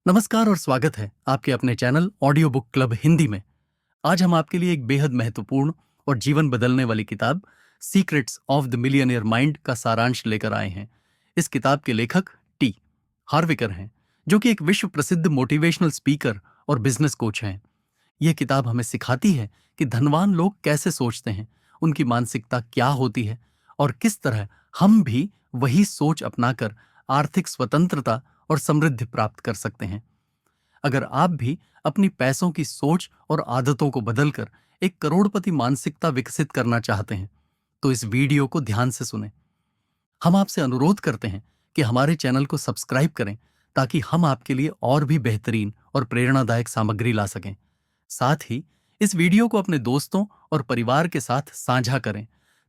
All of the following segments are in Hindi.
नमस्कार और स्वागत है आपके अपने channel audio book club Hindi में। आज हम आपके लिए एक बेहद महत्वपूर्ण और जीवन बदलने वाली किताब secrets of the millionaire mind का सारांश लेकर आए हैं। इस किताब के लेखक टी हार्विकर हैं, जो कि एक विश्व प्रसिद्ध मोटिवेशनल स्पीकर और बिजनेस कोच हैं। यह किताब हमें सिखाती है कि धनवान लोग कैसे सोचते हैं, उनकी मानसिकता क्या होती है और किस तरह हम भी वही सोच अपनाकर आर्थिक स्वतंत्रता और समृद्धि प्राप्त कर सकते हैं। अगर आप भी अपनी पैसों की सोच और आदतों को बदलकर एक करोड़पति मानसिकता विकसित करना चाहते हैं, तो इस वीडियो को ध्यान से सुनें। हम आपसे अनुरोध करते हैं कि हमारे चैनल को सब्सक्राइब करें, ताकि हम आपके लिए और भी बेहतरीन और प्रेरणादायक सामग्री ला सकें। साथ ही इस वीडियो को अपने दोस्तों और परिवार के साथ साझा करें,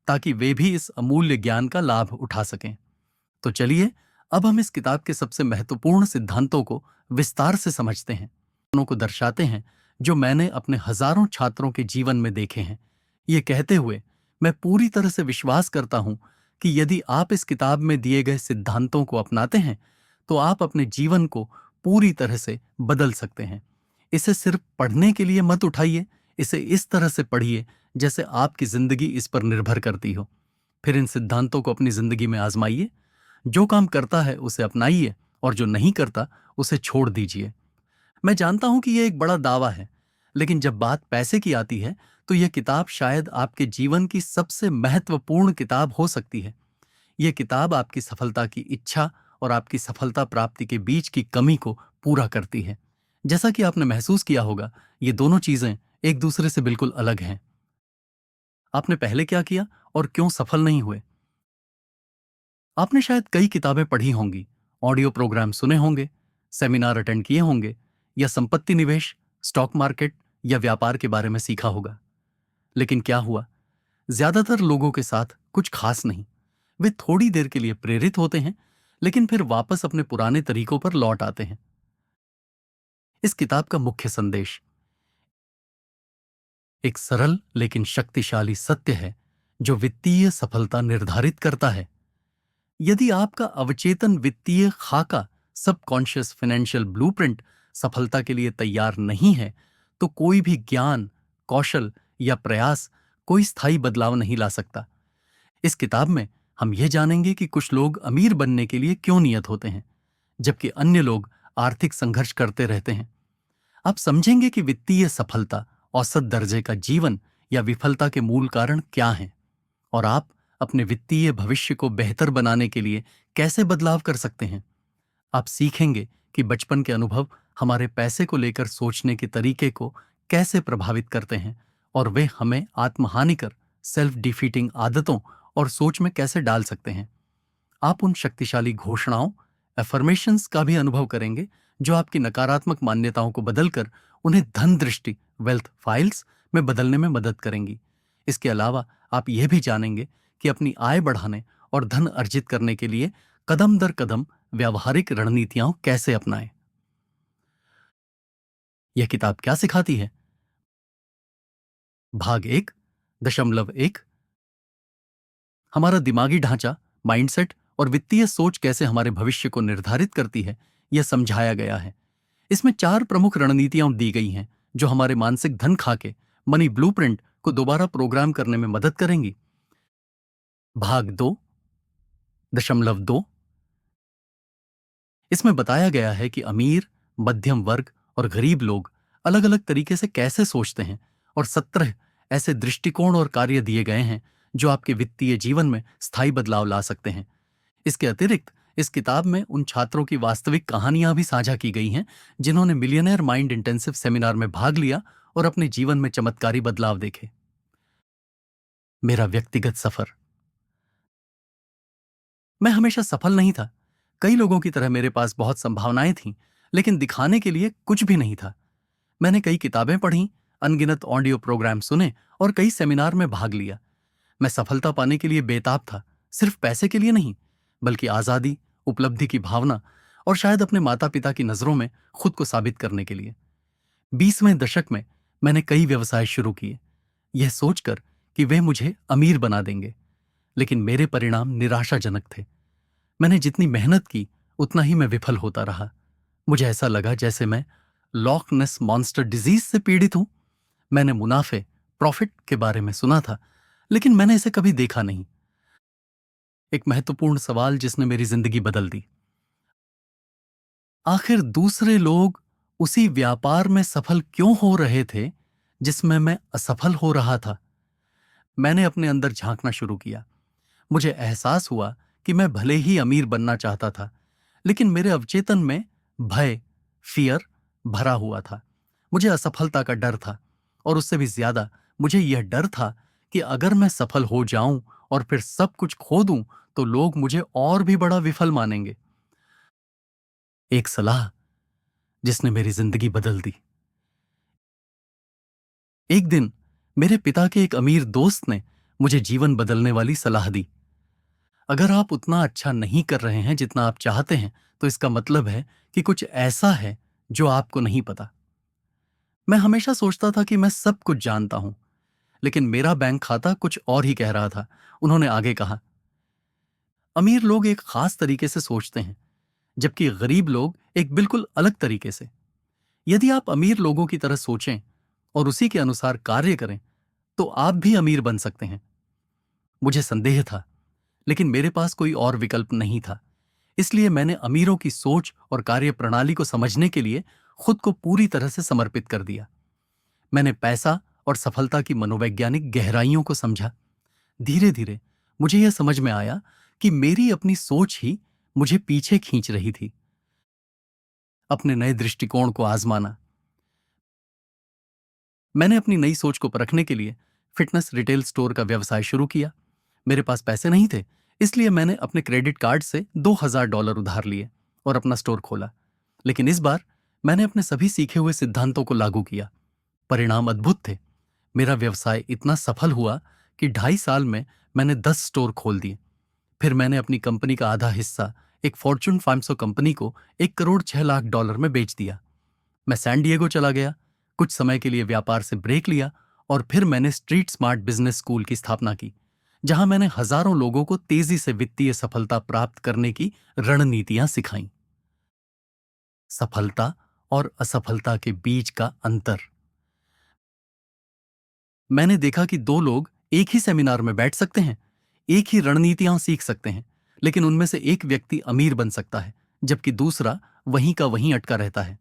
ताकि वे भी इस अमूल्य ज्ञान का लाभ उठा सकें। तो चलिए, अब हम इस किताब के सबसे महत्वपूर्ण सिद्धांतों को विस्तार से समझते हैं। उन्हों को दर्शाते हैं जो मैंने अपने हजारों छात्रों के जीवन में देखे हैं। ये कहते हुए मैं पूरी तरह से विश्वास करता हूं कि यदि आप इस किताब में दिए गए सिद्धांतों को अपनाते हैं, तो आप अपने जीवन को पूरी तरह से बदल सकते हैं। इसे सिर्फ पढ़ने के लिए मत उठाइए, इसे इस तरह से पढ़िए जैसे आपकी जिंदगी इस पर निर्भर करती हो। फिर इन सिद्धांतों को अपनी जिंदगी में आजमाइए। जो काम करता है उसे अपनाइए और जो नहीं करता उसे छोड़ दीजिए। मैं जानता हूं कि यह एक बड़ा दावा है, लेकिन जब बात पैसे की आती है तो यह किताब शायद आपके जीवन की सबसे महत्वपूर्ण किताब हो सकती है। यह किताब आपकी सफलता की इच्छा और आपकी सफलता प्राप्ति के बीच की कमी को पूरा करती है। जैसा कि आपने महसूस किया होगा, ये दोनों चीजें एक दूसरे से बिल्कुल अलग हैं। आपने पहले क्या किया और क्यों सफल नहीं हुए? आपने शायद कई किताबें पढ़ी होंगी, ऑडियो प्रोग्राम सुने होंगे, सेमिनार अटेंड किए होंगे, या संपत्ति निवेश, स्टॉक मार्केट या व्यापार के बारे में सीखा होगा। लेकिन क्या हुआ? ज्यादातर लोगों के साथ कुछ खास नहीं। वे थोड़ी देर के लिए प्रेरित होते हैं, लेकिन फिर वापस अपने पुराने तरीकों पर लौट आते हैं। इस किताब का मुख्य संदेश एक सरल लेकिन शक्तिशाली सत्य है, जो वित्तीय सफलता निर्धारित करता है। यदि आपका अवचेतन वित्तीय खाका, सबकॉन्शियस फाइनेंशियल ब्लूप्रिंट सफलता के लिए तैयार नहीं है, तो कोई भी ज्ञान, कौशल या प्रयास कोई स्थायी बदलाव नहीं ला सकता। इस किताब में हम यह जानेंगे कि कुछ लोग अमीर बनने के लिए क्यों नियत होते हैं, जबकि अन्य लोग आर्थिक संघर्ष करते रहते हैं। आप समझेंगे कि वित्तीय सफलता, औसत दर्जे का जीवन या विफलता के मूल कारण क्या हैं, और आप अपने वित्तीय भविष्य को बेहतर बनाने के लिए कैसे बदलाव कर सकते हैं। आप सीखेंगे कि बचपन के अनुभव हमारे पैसे को लेकर सोचने के तरीके को कैसे प्रभावित करते हैं, और वे हमें आत्महानिकर, सेल्फ डिफीटिंग आदतों और सोच में कैसे डाल सकते हैं। आप उन शक्तिशाली घोषणाओं, एफर्मेशंस का भी अनुभव करेंगे जो आपकी नकारात्मक मान्यताओं को बदलकर उन्हें धन दृष्टि, वेल्थ फाइल्स में बदलने में मदद करेंगी। इसके अलावा आप यह भी जानेंगे कि अपनी आय बढ़ाने और धन अर्जित करने के लिए कदम दर कदम व्यावहारिक रणनीतियां कैसे अपनाएं। यह किताब क्या सिखाती है? भाग 1.1 हमारा दिमागी ढांचा, माइंडसेट और वित्तीय सोच कैसे हमारे भविष्य को निर्धारित करती है, यह समझाया गया है। इसमें 4 प्रमुख रणनीतियां दी गई हैं जो हमारे मानसिक धन खाके, मनी ब्लूप्रिंट को दोबारा प्रोग्राम करने में मदद करेंगी। भाग 2.2 इसमें बताया गया है कि अमीर, मध्यम वर्ग और गरीब लोग अलग अलग तरीके से कैसे सोचते हैं, और 17 ऐसे दृष्टिकोण और कार्य दिए गए हैं जो आपके वित्तीय जीवन में स्थायी बदलाव ला सकते हैं। इसके अतिरिक्त इस किताब में उन छात्रों की वास्तविक कहानियां भी साझा की गई हैं जिन्होंने मिलियनेयर माइंड इंटेंसिव सेमिनार में भाग लिया और अपने जीवन में चमत्कारी बदलाव देखे। मेरा व्यक्तिगत सफर। मैं हमेशा सफल नहीं था। कई लोगों की तरह मेरे पास बहुत संभावनाएं थीं, लेकिन दिखाने के लिए कुछ भी नहीं था। मैंने कई किताबें पढ़ी, अनगिनत ऑडियो प्रोग्राम सुने और कई सेमिनार में भाग लिया। मैं सफलता पाने के लिए बेताब था, सिर्फ पैसे के लिए नहीं, बल्कि आजादी, उपलब्धि की भावना और शायद अपने माता पिता की नजरों में खुद को साबित करने के लिए। 20वें दशक में मैंने कई व्यवसाय शुरू किए, यह सोचकर कि वे मुझे अमीर बना देंगे, लेकिन मेरे परिणाम निराशाजनक थे। मैंने जितनी मेहनत की, उतना ही मैं विफल होता रहा। मुझे ऐसा लगा जैसे मैं लॉक नेस मॉन्स्टर डिजीज से पीड़ित हूं। मैंने मुनाफे, प्रॉफिट के बारे में सुना था, लेकिन मैंने इसे कभी देखा नहीं। एक महत्वपूर्ण सवाल जिसने मेरी जिंदगी बदल दी। आखिर दूसरे लोग उसी व्यापार में सफल क्यों हो रहे थे जिसमें मैं असफल हो रहा था? मैंने अपने अंदर झांकना शुरू किया। मुझे एहसास हुआ कि मैं भले ही अमीर बनना चाहता था, लेकिन मेरे अवचेतन में भय, फियर भरा हुआ था। मुझे असफलता का डर था, और उससे भी ज्यादा मुझे यह डर था कि अगर मैं सफल हो जाऊं और फिर सब कुछ खो दूं तो लोग मुझे और भी बड़ा विफल मानेंगे। एक सलाह जिसने मेरी जिंदगी बदल दी। एक दिन मेरे पिता के एक अमीर दोस्त ने मुझे जीवन बदलने वाली सलाह दी। अगर आप उतना अच्छा नहीं कर रहे हैं जितना आप चाहते हैं, तो इसका मतलब है कि कुछ ऐसा है जो आपको नहीं पता। मैं हमेशा सोचता था कि मैं सब कुछ जानता हूं, लेकिन मेरा बैंक खाता कुछ और ही कह रहा था। उन्होंने आगे कहा, अमीर लोग एक खास तरीके से सोचते हैं, जबकि गरीब लोग एक बिल्कुल अलग तरीके से। यदि आप अमीर लोगों की तरह सोचें और उसी के अनुसार कार्य करें, तो आप भी अमीर बन सकते हैं। मुझे संदेह था, लेकिन मेरे पास कोई और विकल्प नहीं था। इसलिए मैंने अमीरों की सोच और कार्य प्रणाली को समझने के लिए खुद को पूरी तरह से समर्पित कर दिया। मैंने पैसा और सफलता की मनोवैज्ञानिक गहराइयों को समझा। धीरे धीरे मुझे यह समझ में आया कि मेरी अपनी सोच ही मुझे पीछे खींच रही थी। अपने नए दृष्टिकोण को आजमाना। मैंने अपनी नई सोच को परखने के लिए फिटनेस रिटेल स्टोर का व्यवसाय शुरू किया। मेरे पास पैसे नहीं थे, इसलिए मैंने अपने क्रेडिट कार्ड से $2000 उधार लिए और अपना स्टोर खोला। लेकिन इस बार मैंने अपने सभी सीखे हुए सिद्धांतों को लागू किया। परिणाम अद्भुत थे। मेरा व्यवसाय इतना सफल हुआ कि 2.5 साल में मैंने 10 स्टोर खोल दिए। फिर मैंने अपनी कंपनी का आधा हिस्सा एक फॉर्च्यून 500 कंपनी को $1,06,00,000 में बेच दिया। मैं सैन डिएगो चला गया, कुछ समय के लिए व्यापार से ब्रेक लिया, और फिर मैंने स्ट्रीट स्मार्ट बिजनेस स्कूल की स्थापना की, जहां मैंने हजारों लोगों को तेजी से वित्तीय सफलता प्राप्त करने की रणनीतियां सिखाईं। सफलता और असफलता के बीच का अंतर। मैंने देखा कि दो लोग एक ही सेमिनार में बैठ सकते हैं, एक ही रणनीतियां सीख सकते हैं, लेकिन उनमें से एक व्यक्ति अमीर बन सकता है, जबकि दूसरा वहीं का वहीं अटका रहता है।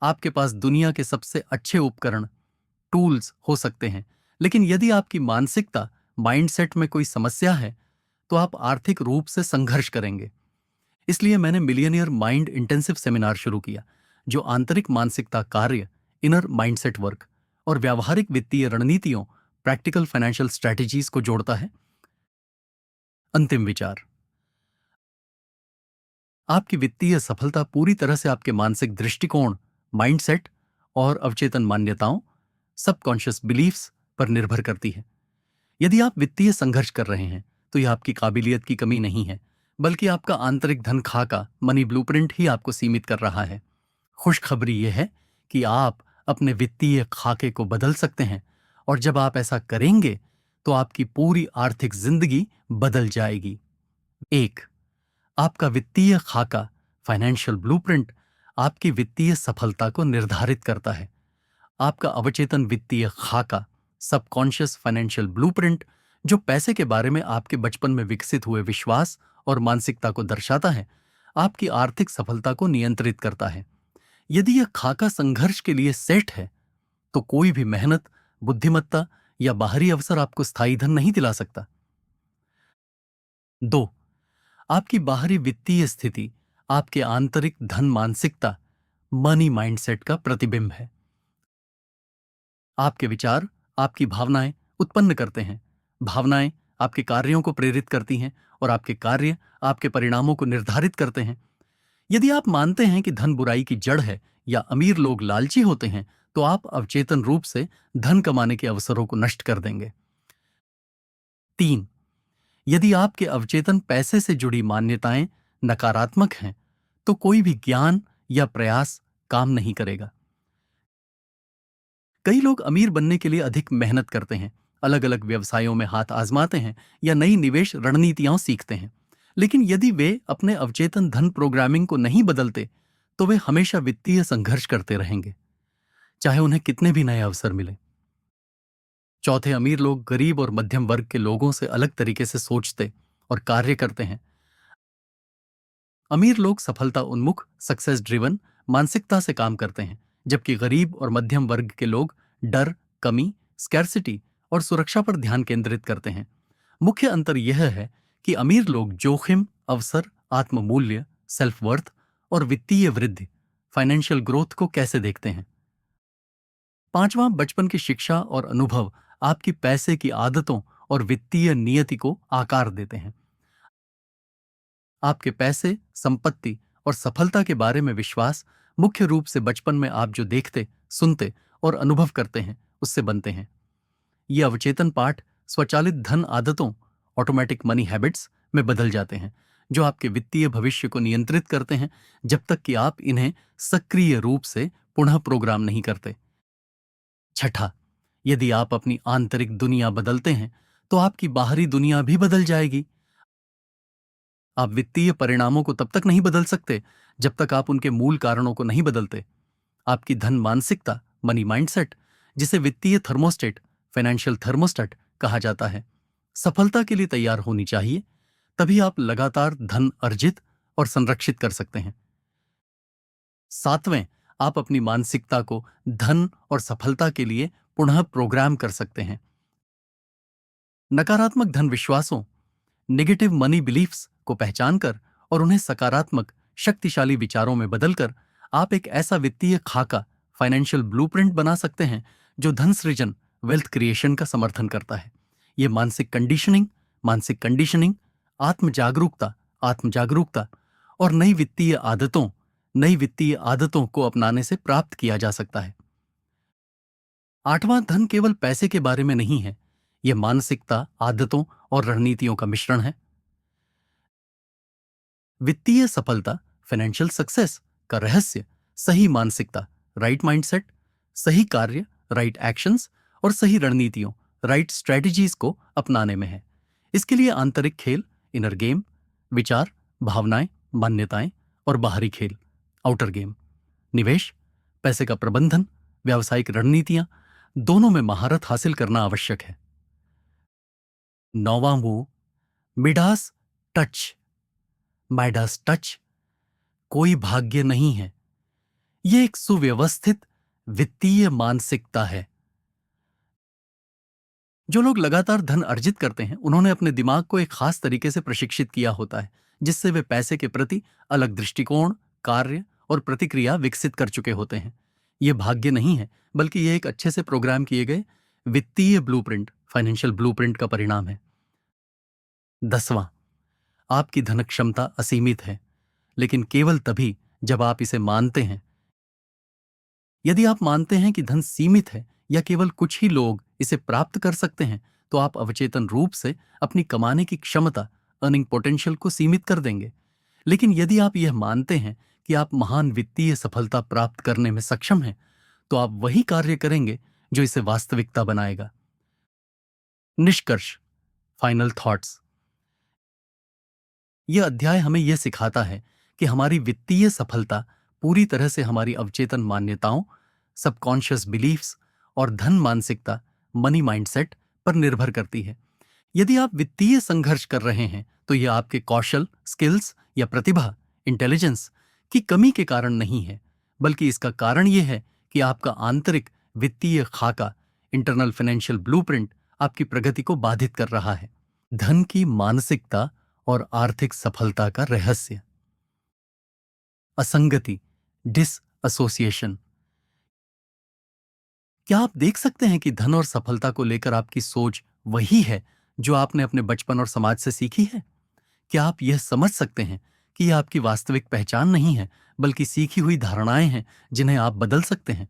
आपके पास दुनिया के सबसे अच्छे उपकरण, टूल्स हो सकते हैं, लेकिन यदि आपकी मानसिकता, माइंडसेट में कोई समस्या है, तो आप आर्थिक रूप से संघर्ष करेंगे। इसलिए मैंने मिलियनियर माइंड इंटेंसिव सेमिनार शुरू किया, जो आंतरिक मानसिकता कार्य, इनर माइंडसेट वर्क, और व्यावहारिक वित्तीय रणनीतियों, प्रैक्टिकल फाइनेंशियल स्ट्रैटेजीज को जोड़ता है। अंतिम विचार। आपकी वित्तीय सफलता पूरी तरह से आपके मानसिक दृष्टिकोण, माइंडसेट और अवचेतन मान्यताओं, सबकॉन्शियस बिलीफ्स पर निर्भर करती है। यदि आप वित्तीय संघर्ष कर रहे हैं, तो यह आपकी काबिलियत की कमी नहीं है, बल्कि आपका आंतरिक धन खाका, मनी ब्लूप्रिंट ही आपको सीमित कर रहा है। खुशखबरी यह है कि आप अपने वित्तीय खाके को बदल सकते हैं, और जब आप ऐसा करेंगे तो आपकी पूरी आर्थिक जिंदगी बदल जाएगी। 1. आपका वित्तीय खाका, फाइनेंशियल ब्लूप्रिंट, आपकी वित्तीय सफलता को निर्धारित करता है। आपका अवचेतन वित्तीय खाका, सबकॉन्शियस फाइनेंशियल ब्लूप्रिंट, जो पैसे के बारे में आपके बचपन में विकसित हुए विश्वास और मानसिकता को दर्शाता है, आपकी आर्थिक सफलता को नियंत्रित करता है। यदि यह खाका संघर्ष के लिए सेट है, तो कोई भी मेहनत, बुद्धिमत्ता या बाहरी अवसर आपको स्थायी धन नहीं दिला सकता। 2. आपकी बाहरी वित्तीय स्थिति आपके आंतरिक धन मानसिकता, मनी माइंडसेट का प्रतिबिंब है। आपके विचार आपकी भावनाएं उत्पन्न करते हैं, भावनाएं आपके कार्यों को प्रेरित करती हैं, और आपके कार्य आपके परिणामों को निर्धारित करते हैं। यदि आप मानते हैं कि धन बुराई की जड़ है या अमीर लोग लालची होते हैं, तो आप अवचेतन रूप से धन कमाने के अवसरों को नष्ट कर देंगे। 3. यदि आपके अवचेतन पैसे से जुड़ी मान्यताएं नकारात्मक हैं, तो कोई भी ज्ञान या प्रयास काम नहीं करेगा। कई लोग अमीर बनने के लिए अधिक मेहनत करते हैं, अलग अलग व्यवसायों में हाथ आजमाते हैं या नई निवेश रणनीतियां सीखते हैं, लेकिन यदि वे अपने अवचेतन धन प्रोग्रामिंग को नहीं बदलते, तो वे हमेशा वित्तीय संघर्ष करते रहेंगे, चाहे उन्हें कितने भी नए अवसर मिले। चौथे, अमीर लोग गरीब और मध्यम वर्ग के लोगों से अलग तरीके से सोचते और कार्य करते हैं। अमीर लोग सफलता उन्मुख, सक्सेस ड्रिवन मानसिकता से काम करते हैं, जबकि गरीब और मध्यम वर्ग के लोग डर, कमी, स्कैर्सिटी और सुरक्षा पर ध्यान केंद्रित करते हैं। मुख्य अंतर यह है कि अमीर लोग जोखिम, अवसर, आत्ममूल्य, सेल्फ वर्थ और वित्तीय वृद्धि, फाइनेंशियल ग्रोथ को कैसे देखते हैं। पांचवां, बचपन की शिक्षा और अनुभव आपकी पैसे की आदतों और वित्तीय नियति को आकार देते हैं। आपके पैसे, संपत्ति और सफलता के बारे में विश्वास मुख्य रूप से बचपन में आप जो देखते, सुनते और अनुभव करते हैं उससे बनते हैं। ये अवचेतन पाठ स्वचालित धन आदतों, ऑटोमेटिक मनी हैबिट्स में बदल जाते हैं, जो आपके वित्तीय भविष्य को नियंत्रित करते हैं जब तक कि आप इन्हें सक्रिय रूप से पुनः प्रोग्राम नहीं करते। छठा, यदि आप अपनी आंतरिक दुनिया बदलते हैं तो आपकी बाहरी दुनिया भी बदल जाएगी। आप वित्तीय परिणामों को तब तक नहीं बदल सकते जब तक आप उनके मूल कारणों को नहीं बदलते। आपकी धन मानसिकता, मनी माइंडसेट, जिसे वित्तीय थर्मोस्टेट, फाइनेंशियल थर्मोस्टेट कहा जाता है, सफलता के लिए तैयार होनी चाहिए। तभी आप लगातार धन अर्जित और संरक्षित कर सकते हैं। सातवें, आप अपनी मानसिकता को धन और सफलता के लिए पुनः प्रोग्राम कर सकते हैं। नकारात्मक धन विश्वासों, नेगेटिव मनी बिलीफ्स को पहचान कर और उन्हें सकारात्मक, शक्तिशाली विचारों में बदलकर आप एक ऐसा वित्तीय खाका, फाइनेंशियल ब्लूप्रिंट बना सकते हैं जो धन सृजन, वेल्थ क्रिएशन का समर्थन करता है। यह मानसिक कंडीशनिंग, आत्म जागरूकता और नई वित्तीय आदतों को अपनाने से प्राप्त किया जा सकता है। आठवां, धन केवल पैसे के बारे में नहीं है, यह मानसिकता, आदतों और रणनीतियों का मिश्रण है। वित्तीय सफलता, फाइनेंशियल सक्सेस का रहस्य सही मानसिकता, राइट माइंडसेट, सही कार्य, राइट एक्शंस और सही रणनीतियों, राइट स्ट्रेटजीज को अपनाने में है। इसके लिए आंतरिक खेल, इनर गेम, विचार, भावनाएं, मान्यताएं और बाहरी खेल, आउटर गेम, निवेश, पैसे का प्रबंधन, व्यावसायिक रणनीतियां, दोनों में महारत हासिल करना आवश्यक है। नौवां move, Midas touch. Midas touch कोई भाग्य नहीं है, यह एक सुव्यवस्थित वित्तीय मानसिकता है। जो लोग लगातार धन अर्जित करते हैं, उन्होंने अपने दिमाग को एक खास तरीके से प्रशिक्षित किया होता है, जिससे वे पैसे के प्रति अलग दृष्टिकोण, कार्य और प्रतिक्रिया विकसित कर चुके होते हैं। यह भाग्य नहीं है, बल्कि यह एक अच्छे से प्रोग्राम किए गए वित्तीय ब्लूप्रिंट, फाइनेंशियल ब्लूप्रिंट का परिणाम है। 10वां, आपकी धन क्षमता असीमित है, लेकिन केवल तभी जब आप इसे मानते हैं। यदि आप मानते हैं कि धन सीमित है या केवल कुछ ही लोग इसे प्राप्त कर सकते हैं, तो आप अवचेतन रूप से अपनी कमाने की क्षमता, अर्निंग पोटेंशियल को सीमित कर देंगे। लेकिन यदि आप यह मानते हैं कि आप महान वित्तीय सफलता प्राप्त करने में सक्षम हैं, तो आप वही कार्य करेंगे जो इसे वास्तविकता बनाएगा। निष्कर्ष, फाइनल थॉट्स। यह अध्याय हमें यह सिखाता है कि हमारी वित्तीय सफलता पूरी तरह से हमारी अवचेतन मान्यताओं, सबकॉन्शियस बिलीफ्स और धन मानसिकता, मनी माइंडसेट पर निर्भर करती है। यदि आप वित्तीय संघर्ष कर रहे हैं, तो यह आपके कौशल, स्किल्स या प्रतिभा, इंटेलिजेंस की कमी के कारण नहीं है, बल्कि इसका कारण यह है कि आपका आंतरिक वित्तीय खाका, इंटरनल फाइनेंशियल ब्लूप्रिंट, आपकी प्रगति को बाधित कर रहा है। धन की मानसिकता और आर्थिक सफलता का रहस्य। असंगति, डिसएसोसिएशन। क्या आप देख सकते हैं कि धन और सफलता को लेकर आपकी सोच वही है जो आपने अपने बचपन और समाज से सीखी है? क्या आप यह समझ सकते हैं कि यह आपकी वास्तविक पहचान नहीं है, बल्कि सीखी हुई धारणाएं हैं जिन्हें आप बदल सकते हैं?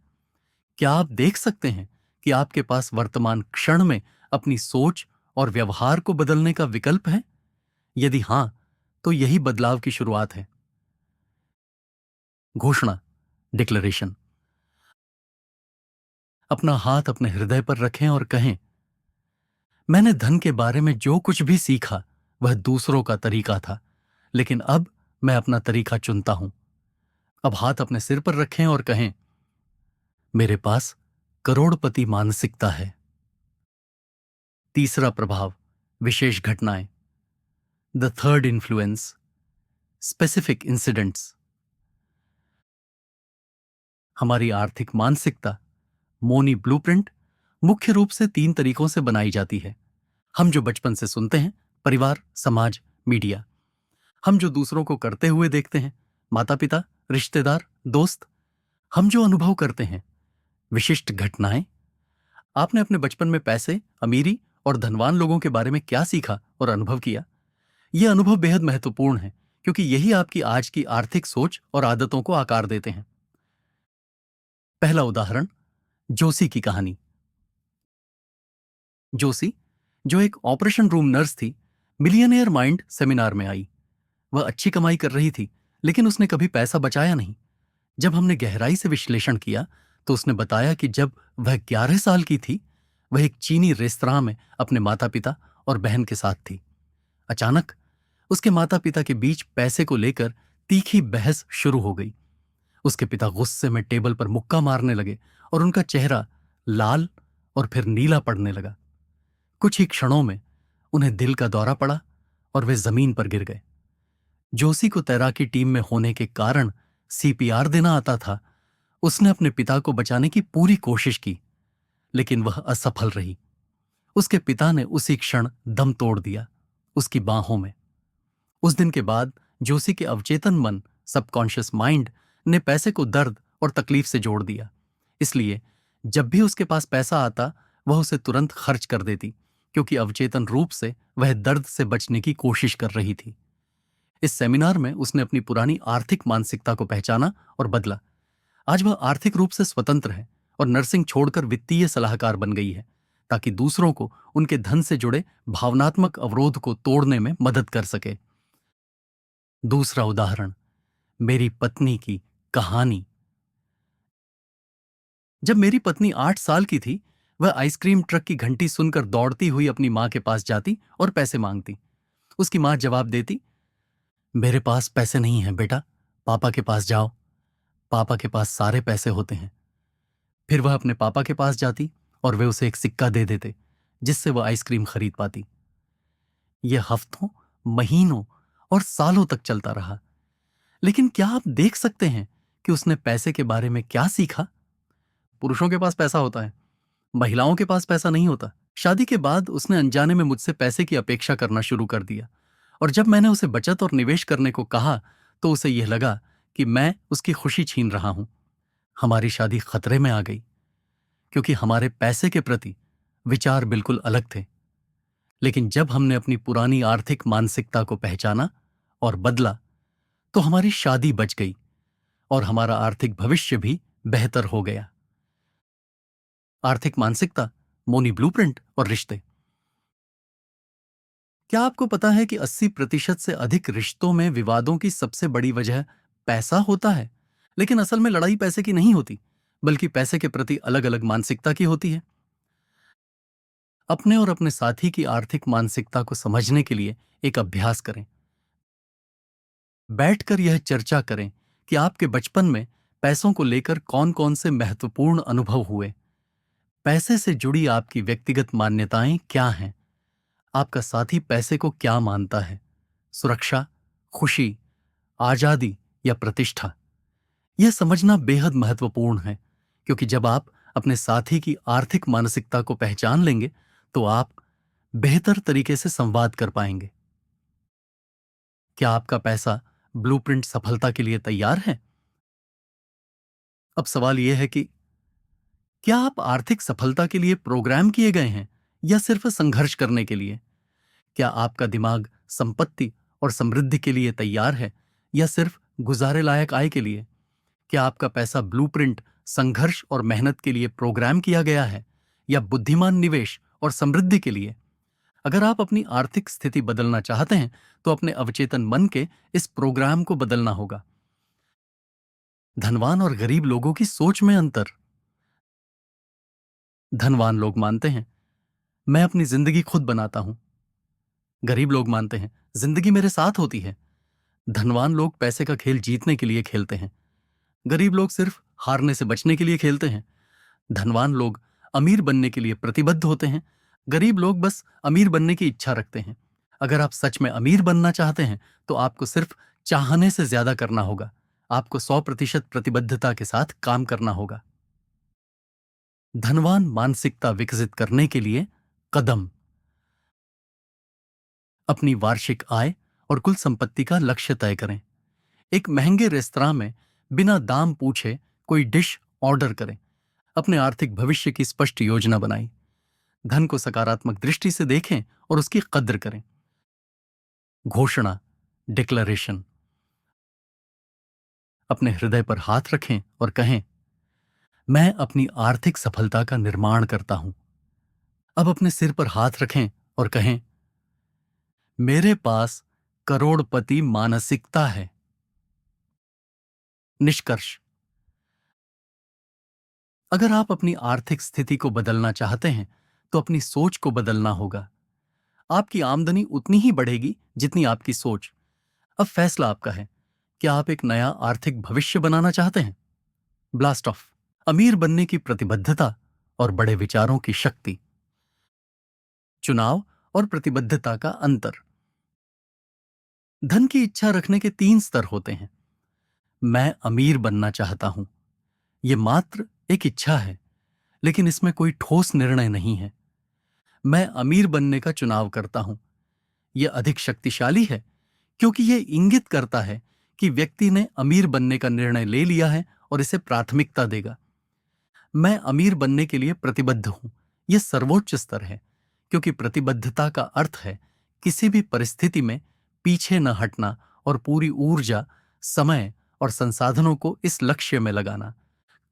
क्या आप देख सकते हैं कि आपके पास वर्तमान क्षण में अपनी सोच और व्यवहार को बदलने का विकल्प है? यदि हां, तो यही बदलाव की शुरुआत है। घोषणा, डिक्लेरेशन। अपना हाथ अपने हृदय पर रखें और कहें, मैंने धन के बारे में जो कुछ भी सीखा वह दूसरों का तरीका था, लेकिन अब मैं अपना तरीका चुनता हूं। अब हाथ अपने सिर पर रखें और कहें, मेरे पास करोड़पति मानसिकता है। तीसरा प्रभाव, विशेष घटनाएं। The third influence, specific incidents. हमारी आर्थिक मानसिकता, मोनी ब्लूप्रिंट, मुख्य रूप से 3 तरीकों से बनाई जाती है। हम जो बचपन से सुनते हैं, परिवार, समाज, मीडिया। हम जो दूसरों को करते हुए देखते हैं, माता पिता, रिश्तेदार, दोस्त। हम जो अनुभव करते हैं, विशिष्ट घटनाएं। आपने अपने बचपन में पैसे, अमीरी और धनवान लोगों के बारे में क्या सीखा और अनुभव किया? ये अनुभव बेहद महत्वपूर्ण है, क्योंकि यही आपकी आज की आर्थिक सोच और आदतों को आकार देते हैं। पहला उदाहरण, जोशी की कहानी। जोशी, जो एक ऑपरेशन रूम नर्स थी, मिलियनेयर माइंड सेमिनार में आई। वह अच्छी कमाई कर रही थी, लेकिन उसने कभी पैसा बचाया नहीं। जब हमने गहराई से विश्लेषण किया, तो उसने बताया कि जब वह 11 साल की थी, वह एक चीनी रेस्तरां में अपने माता पिता और बहन के साथ थी। अचानक उसके माता पिता के बीच पैसे को लेकर तीखी बहस शुरू हो गई। उसके पिता गुस्से में टेबल पर मुक्का मारने लगे और उनका चेहरा लाल और फिर नीला पड़ने लगा। कुछ ही क्षणों में उन्हें दिल का दौरा पड़ा और वे जमीन पर गिर गए। जोशी को तैराकी टीम में होने के कारण सीपीआर देना आता था। उसने अपने पिता को बचाने की पूरी कोशिश की, लेकिन वह असफल रही। उसके पिता ने उसी क्षण दम तोड़ दिया, उसकी बाहों में। उस दिन के बाद जोशी के अवचेतन मन, सबकॉन्शियस माइंड, ने पैसे को दर्द और तकलीफ से जोड़ दिया। इसलिए जब भी उसके पास पैसा आता, वह उसे तुरंत खर्च कर देती, क्योंकि अवचेतन रूप से वह दर्द से बचने की कोशिश कर रही थी। इस सेमिनार में उसने अपनी पुरानी आर्थिक मानसिकता को पहचाना और बदला। आज वह आर्थिक रूप से स्वतंत्र है और नर्सिंग छोड़कर वित्तीय सलाहकार बन गई है, ताकि दूसरों को उनके धन से जुड़े भावनात्मक अवरोध को तोड़ने में मदद कर सके। दूसरा उदाहरण, मेरी पत्नी की कहानी। जब मेरी पत्नी 8 साल की थी, वह आइसक्रीम ट्रक की घंटी सुनकर दौड़ती हुई अपनी मां के पास जाती और पैसे मांगती। उसकी मां जवाब देती, मेरे पास पैसे नहीं हैं बेटा, पापा के पास जाओ, पापा के पास सारे पैसे होते हैं। फिर वह अपने पापा के पास जाती और वे उसे एक सिक्का दे देते, जिससे वह आइसक्रीम खरीद पाती। यह हफ्तों, महीनों और सालों तक चलता रहा। लेकिन क्या आप देख सकते हैं कि उसने पैसे के बारे में क्या सीखा? पुरुषों के पास पैसा होता है, महिलाओं के पास पैसा नहीं होता। शादी के बाद उसने अनजाने में मुझसे पैसे की अपेक्षा करना शुरू कर दिया, और जब मैंने उसे बचत और निवेश करने को कहा, तो उसे यह लगा कि मैं उसकी खुशी छीन रहा हूं। हमारी शादी खतरे में आ गई, क्योंकि हमारे पैसे के प्रति विचार बिल्कुल अलग थे। लेकिन जब हमने अपनी पुरानी आर्थिक मानसिकता को पहचाना और बदला, तो हमारी शादी बच गई और हमारा आर्थिक भविष्य भी बेहतर हो गया। आर्थिक मानसिकता, मोनी ब्लूप्रिंट और रिश्ते। क्या आपको पता है कि 80% से अधिक रिश्तों में विवादों की सबसे बड़ी वजह पैसा होता है? लेकिन असल में लड़ाई पैसे की नहीं होती, बल्कि पैसे के प्रति अलग अलग मानसिकता की होती है। अपने और अपने साथी की आर्थिक मानसिकता को समझने के लिए एक अभ्यास करें। बैठकर यह चर्चा करें कि आपके बचपन में पैसों को लेकर कौन कौन से महत्वपूर्ण अनुभव हुए। पैसे से जुड़ी आपकी व्यक्तिगत मान्यताएं क्या हैं? आपका साथी पैसे को क्या मानता है? सुरक्षा, खुशी, आजादी या प्रतिष्ठा? यह समझना बेहद महत्वपूर्ण है, क्योंकि जब आप अपने साथी की आर्थिक मानसिकता को पहचान लेंगे, तो आप बेहतर तरीके से संवाद कर पाएंगे। क्या आपका पैसा ब्लूप्रिंट सफलता के लिए तैयार है? अब सवाल यह है कि क्या आप आर्थिक सफलता के लिए प्रोग्राम किए गए हैं, या सिर्फ संघर्ष करने के लिए? क्या आपका दिमाग संपत्ति और समृद्धि के लिए तैयार है, या सिर्फ गुजारे लायक आय के लिए? क्या आपका पैसा ब्लूप्रिंट संघर्ष और मेहनत के लिए प्रोग्राम किया गया है, या बुद्धिमान निवेश और समृद्धि के लिए? अगर आप अपनी आर्थिक स्थिति बदलना चाहते हैं, तो अपने अवचेतन मन के इस प्रोग्राम को बदलना होगा। धनवान और गरीब लोगों की सोच में अंतर। धनवान लोग मानते हैं, मैं अपनी जिंदगी खुद बनाता हूं। गरीब लोग मानते हैं, जिंदगी मेरे साथ होती है। धनवान लोग पैसे का खेल जीतने के लिए खेलते हैं। गरीब लोग सिर्फ हारने से बचने के लिए खेलते हैं। धनवान लोग अमीर बनने के लिए प्रतिबद्ध होते हैं। गरीब लोग बस अमीर बनने की इच्छा रखते हैं। अगर आप सच में अमीर बनना चाहते हैं तो आपको सिर्फ चाहने से ज्यादा करना होगा। आपको 100% प्रतिबद्धता के साथ काम करना होगा। धनवान मानसिकता विकसित करने के लिए कदम: अपनी वार्षिक आय और कुल संपत्ति का लक्ष्य तय करें। एक महंगे रेस्तरां में बिना दाम पूछे कोई डिश ऑर्डर करें। अपने आर्थिक भविष्य की स्पष्ट योजना बनाएं। धन को सकारात्मक दृष्टि से देखें और उसकी कद्र करें। घोषणा, डिक्लेरेशन: अपने हृदय पर हाथ रखें और कहें, मैं अपनी आर्थिक सफलता का निर्माण करता हूं। अब अपने सिर पर हाथ रखें और कहें, मेरे पास करोड़पति मानसिकता है। निष्कर्ष: अगर आप अपनी आर्थिक स्थिति को बदलना चाहते हैं तो अपनी सोच को बदलना होगा। आपकी आमदनी उतनी ही बढ़ेगी जितनी आपकी सोच। अब फैसला आपका है। क्या आप एक नया आर्थिक भविष्य बनाना चाहते हैं? ब्लास्ट ऑफ: अमीर बनने की प्रतिबद्धता और बड़े विचारों की शक्ति। चुनाव और प्रतिबद्धता का अंतर। धन की इच्छा रखने के 3 स्तर होते हैं। मैं अमीर बनना चाहता हूं, यह मात्र एक इच्छा है, लेकिन इसमें कोई ठोस निर्णय नहीं है। मैं अमीर बनने का चुनाव करता हूं, यह अधिक शक्तिशाली है क्योंकि यह इंगित करता है कि व्यक्ति ने अमीर बनने का निर्णय ले लिया है और इसे प्राथमिकता देगा। मैं अमीर बनने के लिए प्रतिबद्ध हूं, यह सर्वोच्च स्तर है क्योंकि प्रतिबद्धता का अर्थ है किसी भी परिस्थिति में पीछे न हटना और पूरी ऊर्जा, समय और संसाधनों को इस लक्ष्य में लगाना।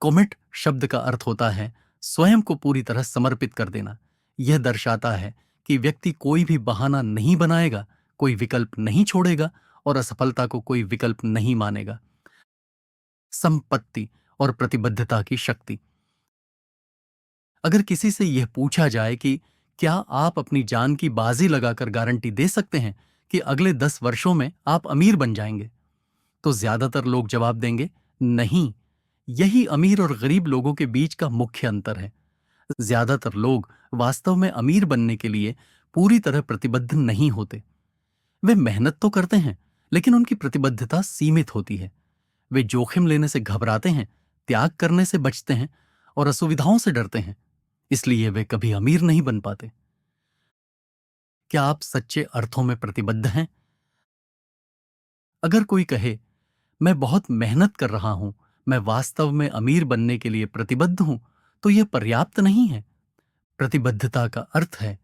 कमिट शब्द का अर्थ होता है स्वयं को पूरी तरह समर्पित कर देना। यह दर्शाता है कि व्यक्ति कोई भी बहाना नहीं बनाएगा, कोई विकल्प नहीं छोड़ेगा और असफलता को कोई विकल्प नहीं मानेगा। संपत्ति और प्रतिबद्धता की शक्ति। अगर किसी से यह पूछा जाए कि क्या आप अपनी जान की बाजी लगाकर गारंटी दे सकते हैं कि अगले 10 वर्षों में आप अमीर बन जाएंगे, तो ज्यादातर लोग जवाब देंगे, नहीं। यही अमीर और गरीब लोगों के बीच का मुख्य अंतर है। ज्यादातर लोग वास्तव में अमीर बनने के लिए पूरी तरह प्रतिबद्ध नहीं होते। वे मेहनत तो करते हैं, लेकिन उनकी प्रतिबद्धता सीमित होती है। वे जोखिम लेने से घबराते हैं, त्याग करने से बचते हैं और असुविधाओं से डरते हैं। इसलिए वे कभी अमीर नहीं बन पाते। क्या आप सच्चे अर्थों में प्रतिबद्ध हैं? अगर कोई कहे, मैं बहुत मेहनत कर रहा हूं, मैं वास्तव में अमीर बनने के लिए प्रतिबद्ध हूं, तो यह पर्याप्त नहीं है। प्रतिबद्धता का अर्थ है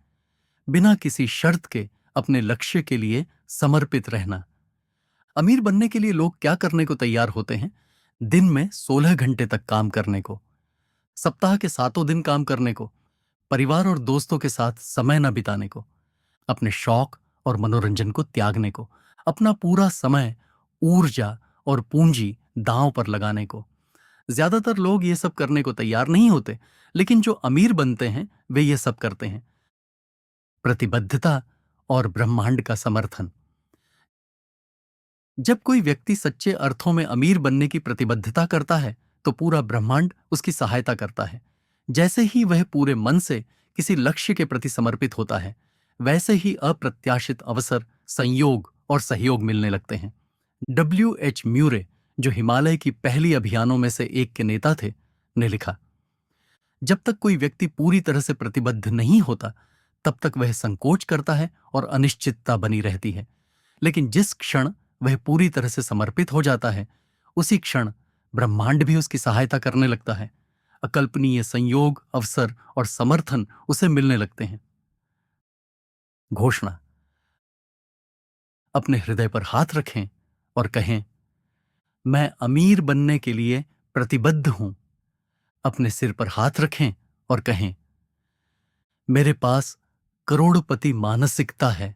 बिना किसी शर्त के अपने लक्ष्य के लिए समर्पित रहना। अमीर बनने के लिए लोग क्या करने को तैयार होते हैं? दिन में 16 घंटे तक काम करने को, सप्ताह के 7 दिन काम करने को, परिवार और दोस्तों के साथ समय न बिताने को, अपने शौक और मनोरंजन को त्यागने को, अपना पूरा समय, ऊर्जा और पूंजी दांव पर लगाने को। ज्यादातर लोग ये सब करने को तैयार नहीं होते, लेकिन जो अमीर बनते हैं वे ये सब करते हैं। प्रतिबद्धता और ब्रह्मांड का समर्थन। जब कोई व्यक्ति सच्चे अर्थों में अमीर बनने की प्रतिबद्धता करता है तो पूरा ब्रह्मांड उसकी सहायता करता है। जैसे ही वह पूरे मन से किसी लक्ष्य के प्रति समर्पित होता है, वैसे ही अप्रत्याशित अवसर, संयोग और सहयोग मिलने लगते हैं। W.H. म्यूरे, जो हिमालय की पहली अभियानों में से एक के नेता थे, ने लिखा, जब तक कोई व्यक्ति पूरी तरह से प्रतिबद्ध नहीं होता तब तक वह संकोच करता है और अनिश्चितता बनी रहती है। लेकिन जिस क्षण वह पूरी तरह से समर्पित हो जाता है, उसी क्षण ब्रह्मांड भी उसकी सहायता करने लगता है। अकल्पनीय संयोग, अवसर और समर्थन उसे मिलने लगते हैं। घोषणा: अपने हृदय पर हाथ रखें और कहें, मैं अमीर बनने के लिए प्रतिबद्ध हूं। अपने सिर पर हाथ रखें और कहें, मेरे पास करोड़पति मानसिकता है।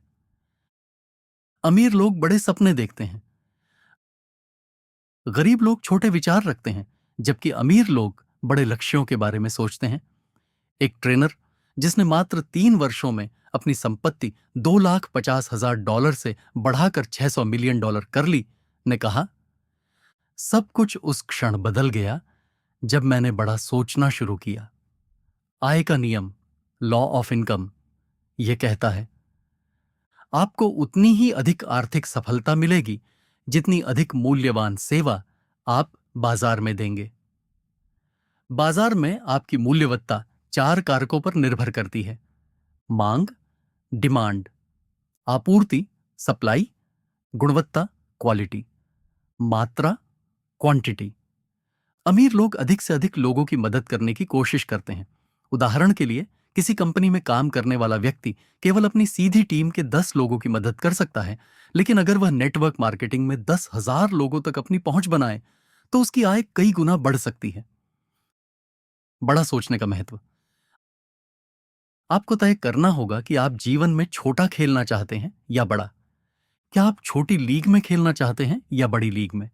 अमीर लोग बड़े सपने देखते हैं, गरीब लोग छोटे विचार रखते हैं, जबकि अमीर लोग बड़े लक्ष्यों के बारे में सोचते हैं। एक ट्रेनर जिसने मात्र 3 वर्षों में अपनी संपत्ति $2,50,000 से बढ़ाकर $600 मिलियन कर ली, ने कहा, सब कुछ उस क्षण बदल गया जब मैंने बड़ा सोचना शुरू किया। आय का नियम, लॉ ऑफ इनकम, यह कहता है आपको उतनी ही अधिक आर्थिक सफलता मिलेगी जितनी अधिक मूल्यवान सेवा आप बाजार में देंगे। बाजार में आपकी मूल्यवत्ता 4 कारकों पर निर्भर करती है: मांग, डिमांड, आपूर्ति, सप्लाई, गुणवत्ता, क्वालिटी, मात्रा, क्वांटिटी। अमीर लोग अधिक से अधिक लोगों की मदद करने की कोशिश करते हैं। उदाहरण के लिए, किसी कंपनी में काम करने वाला व्यक्ति केवल अपनी सीधी टीम के 10 लोगों की मदद कर सकता है, लेकिन अगर वह नेटवर्क मार्केटिंग में 10,000 लोगों तक अपनी पहुंच बनाए तो उसकी आय कई गुना बढ़ सकती है। बड़ा सोचने का महत्व। आपको तय करना होगा कि आप जीवन में छोटा खेलना चाहते हैं या बड़ा। क्या आप छोटी लीग में खेलना चाहते हैं या बड़ी लीग में?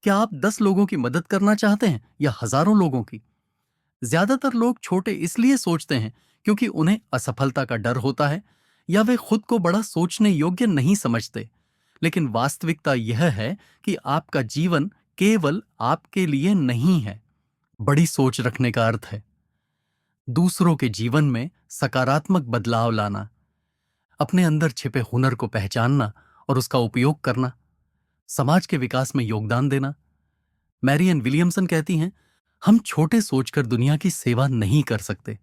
क्या आप 10 लोगों की मदद करना चाहते हैं या हजारों लोगों की? ज्यादातर लोग छोटे इसलिए सोचते हैं क्योंकि उन्हें असफलता का डर होता है या वे खुद को बड़ा सोचने योग्य नहीं समझते। लेकिन वास्तविकता यह है कि आपका जीवन केवल आपके लिए नहीं है। बड़ी सोच रखने का अर्थ है दूसरों के जीवन में सकारात्मक बदलाव लाना, अपने अंदर छिपे हुनर को पहचानना और उसका उपयोग करना, समाज के विकास में योगदान देना। मैरियन विलियमसन कहती हैं, हम छोटे सोचकर दुनिया की सेवा नहीं कर सकते।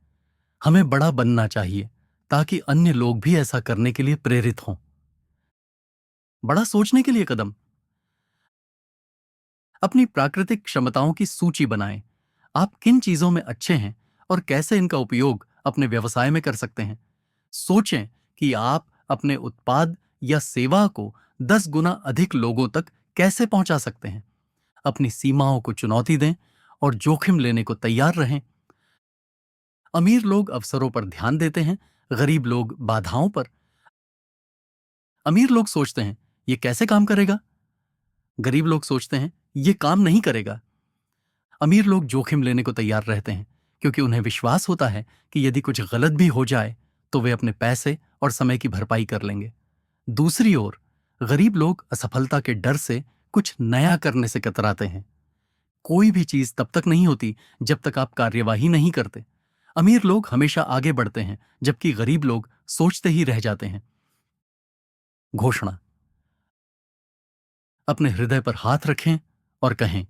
हमें बड़ा बनना चाहिए ताकि अन्य लोग भी ऐसा करने के लिए प्रेरित हों। बड़ा सोचने के लिए कदम। अपनी प्राकृतिक क्षमताओं की सूची बनाएं। आप किन चीजों में अच्छे हैं और कैसे इनका उपयोग अपने व्यवसाय में कर सकते हैं। सोचें कि आप अपने उत्पाद या सेवा को 10 गुना अधिक लोगों तक कैसे पहुंचा सकते हैं। अपनी सीमाओं को चुनौती दें और जोखिम लेने को तैयार रहें। अमीर लोग अवसरों पर ध्यान देते हैं, गरीब लोग बाधाओं पर। अमीर लोग सोचते हैं ये कैसे काम करेगा, गरीब लोग सोचते हैं ये काम नहीं करेगा। अमीर लोग जोखिम लेने को तैयार रहते हैं क्योंकि उन्हें विश्वास होता है कि यदि कुछ गलत भी हो जाए तो वे अपने पैसे और समय की भरपाई कर लेंगे। दूसरी ओर गरीब लोग असफलता के डर से कुछ नया करने से कतराते हैं। कोई भी चीज तब तक नहीं होती जब तक आप कार्यवाही नहीं करते। अमीर लोग हमेशा आगे बढ़ते हैं जबकि गरीब लोग सोचते ही रह जाते हैं। घोषणा। अपने हृदय पर हाथ रखें और कहें,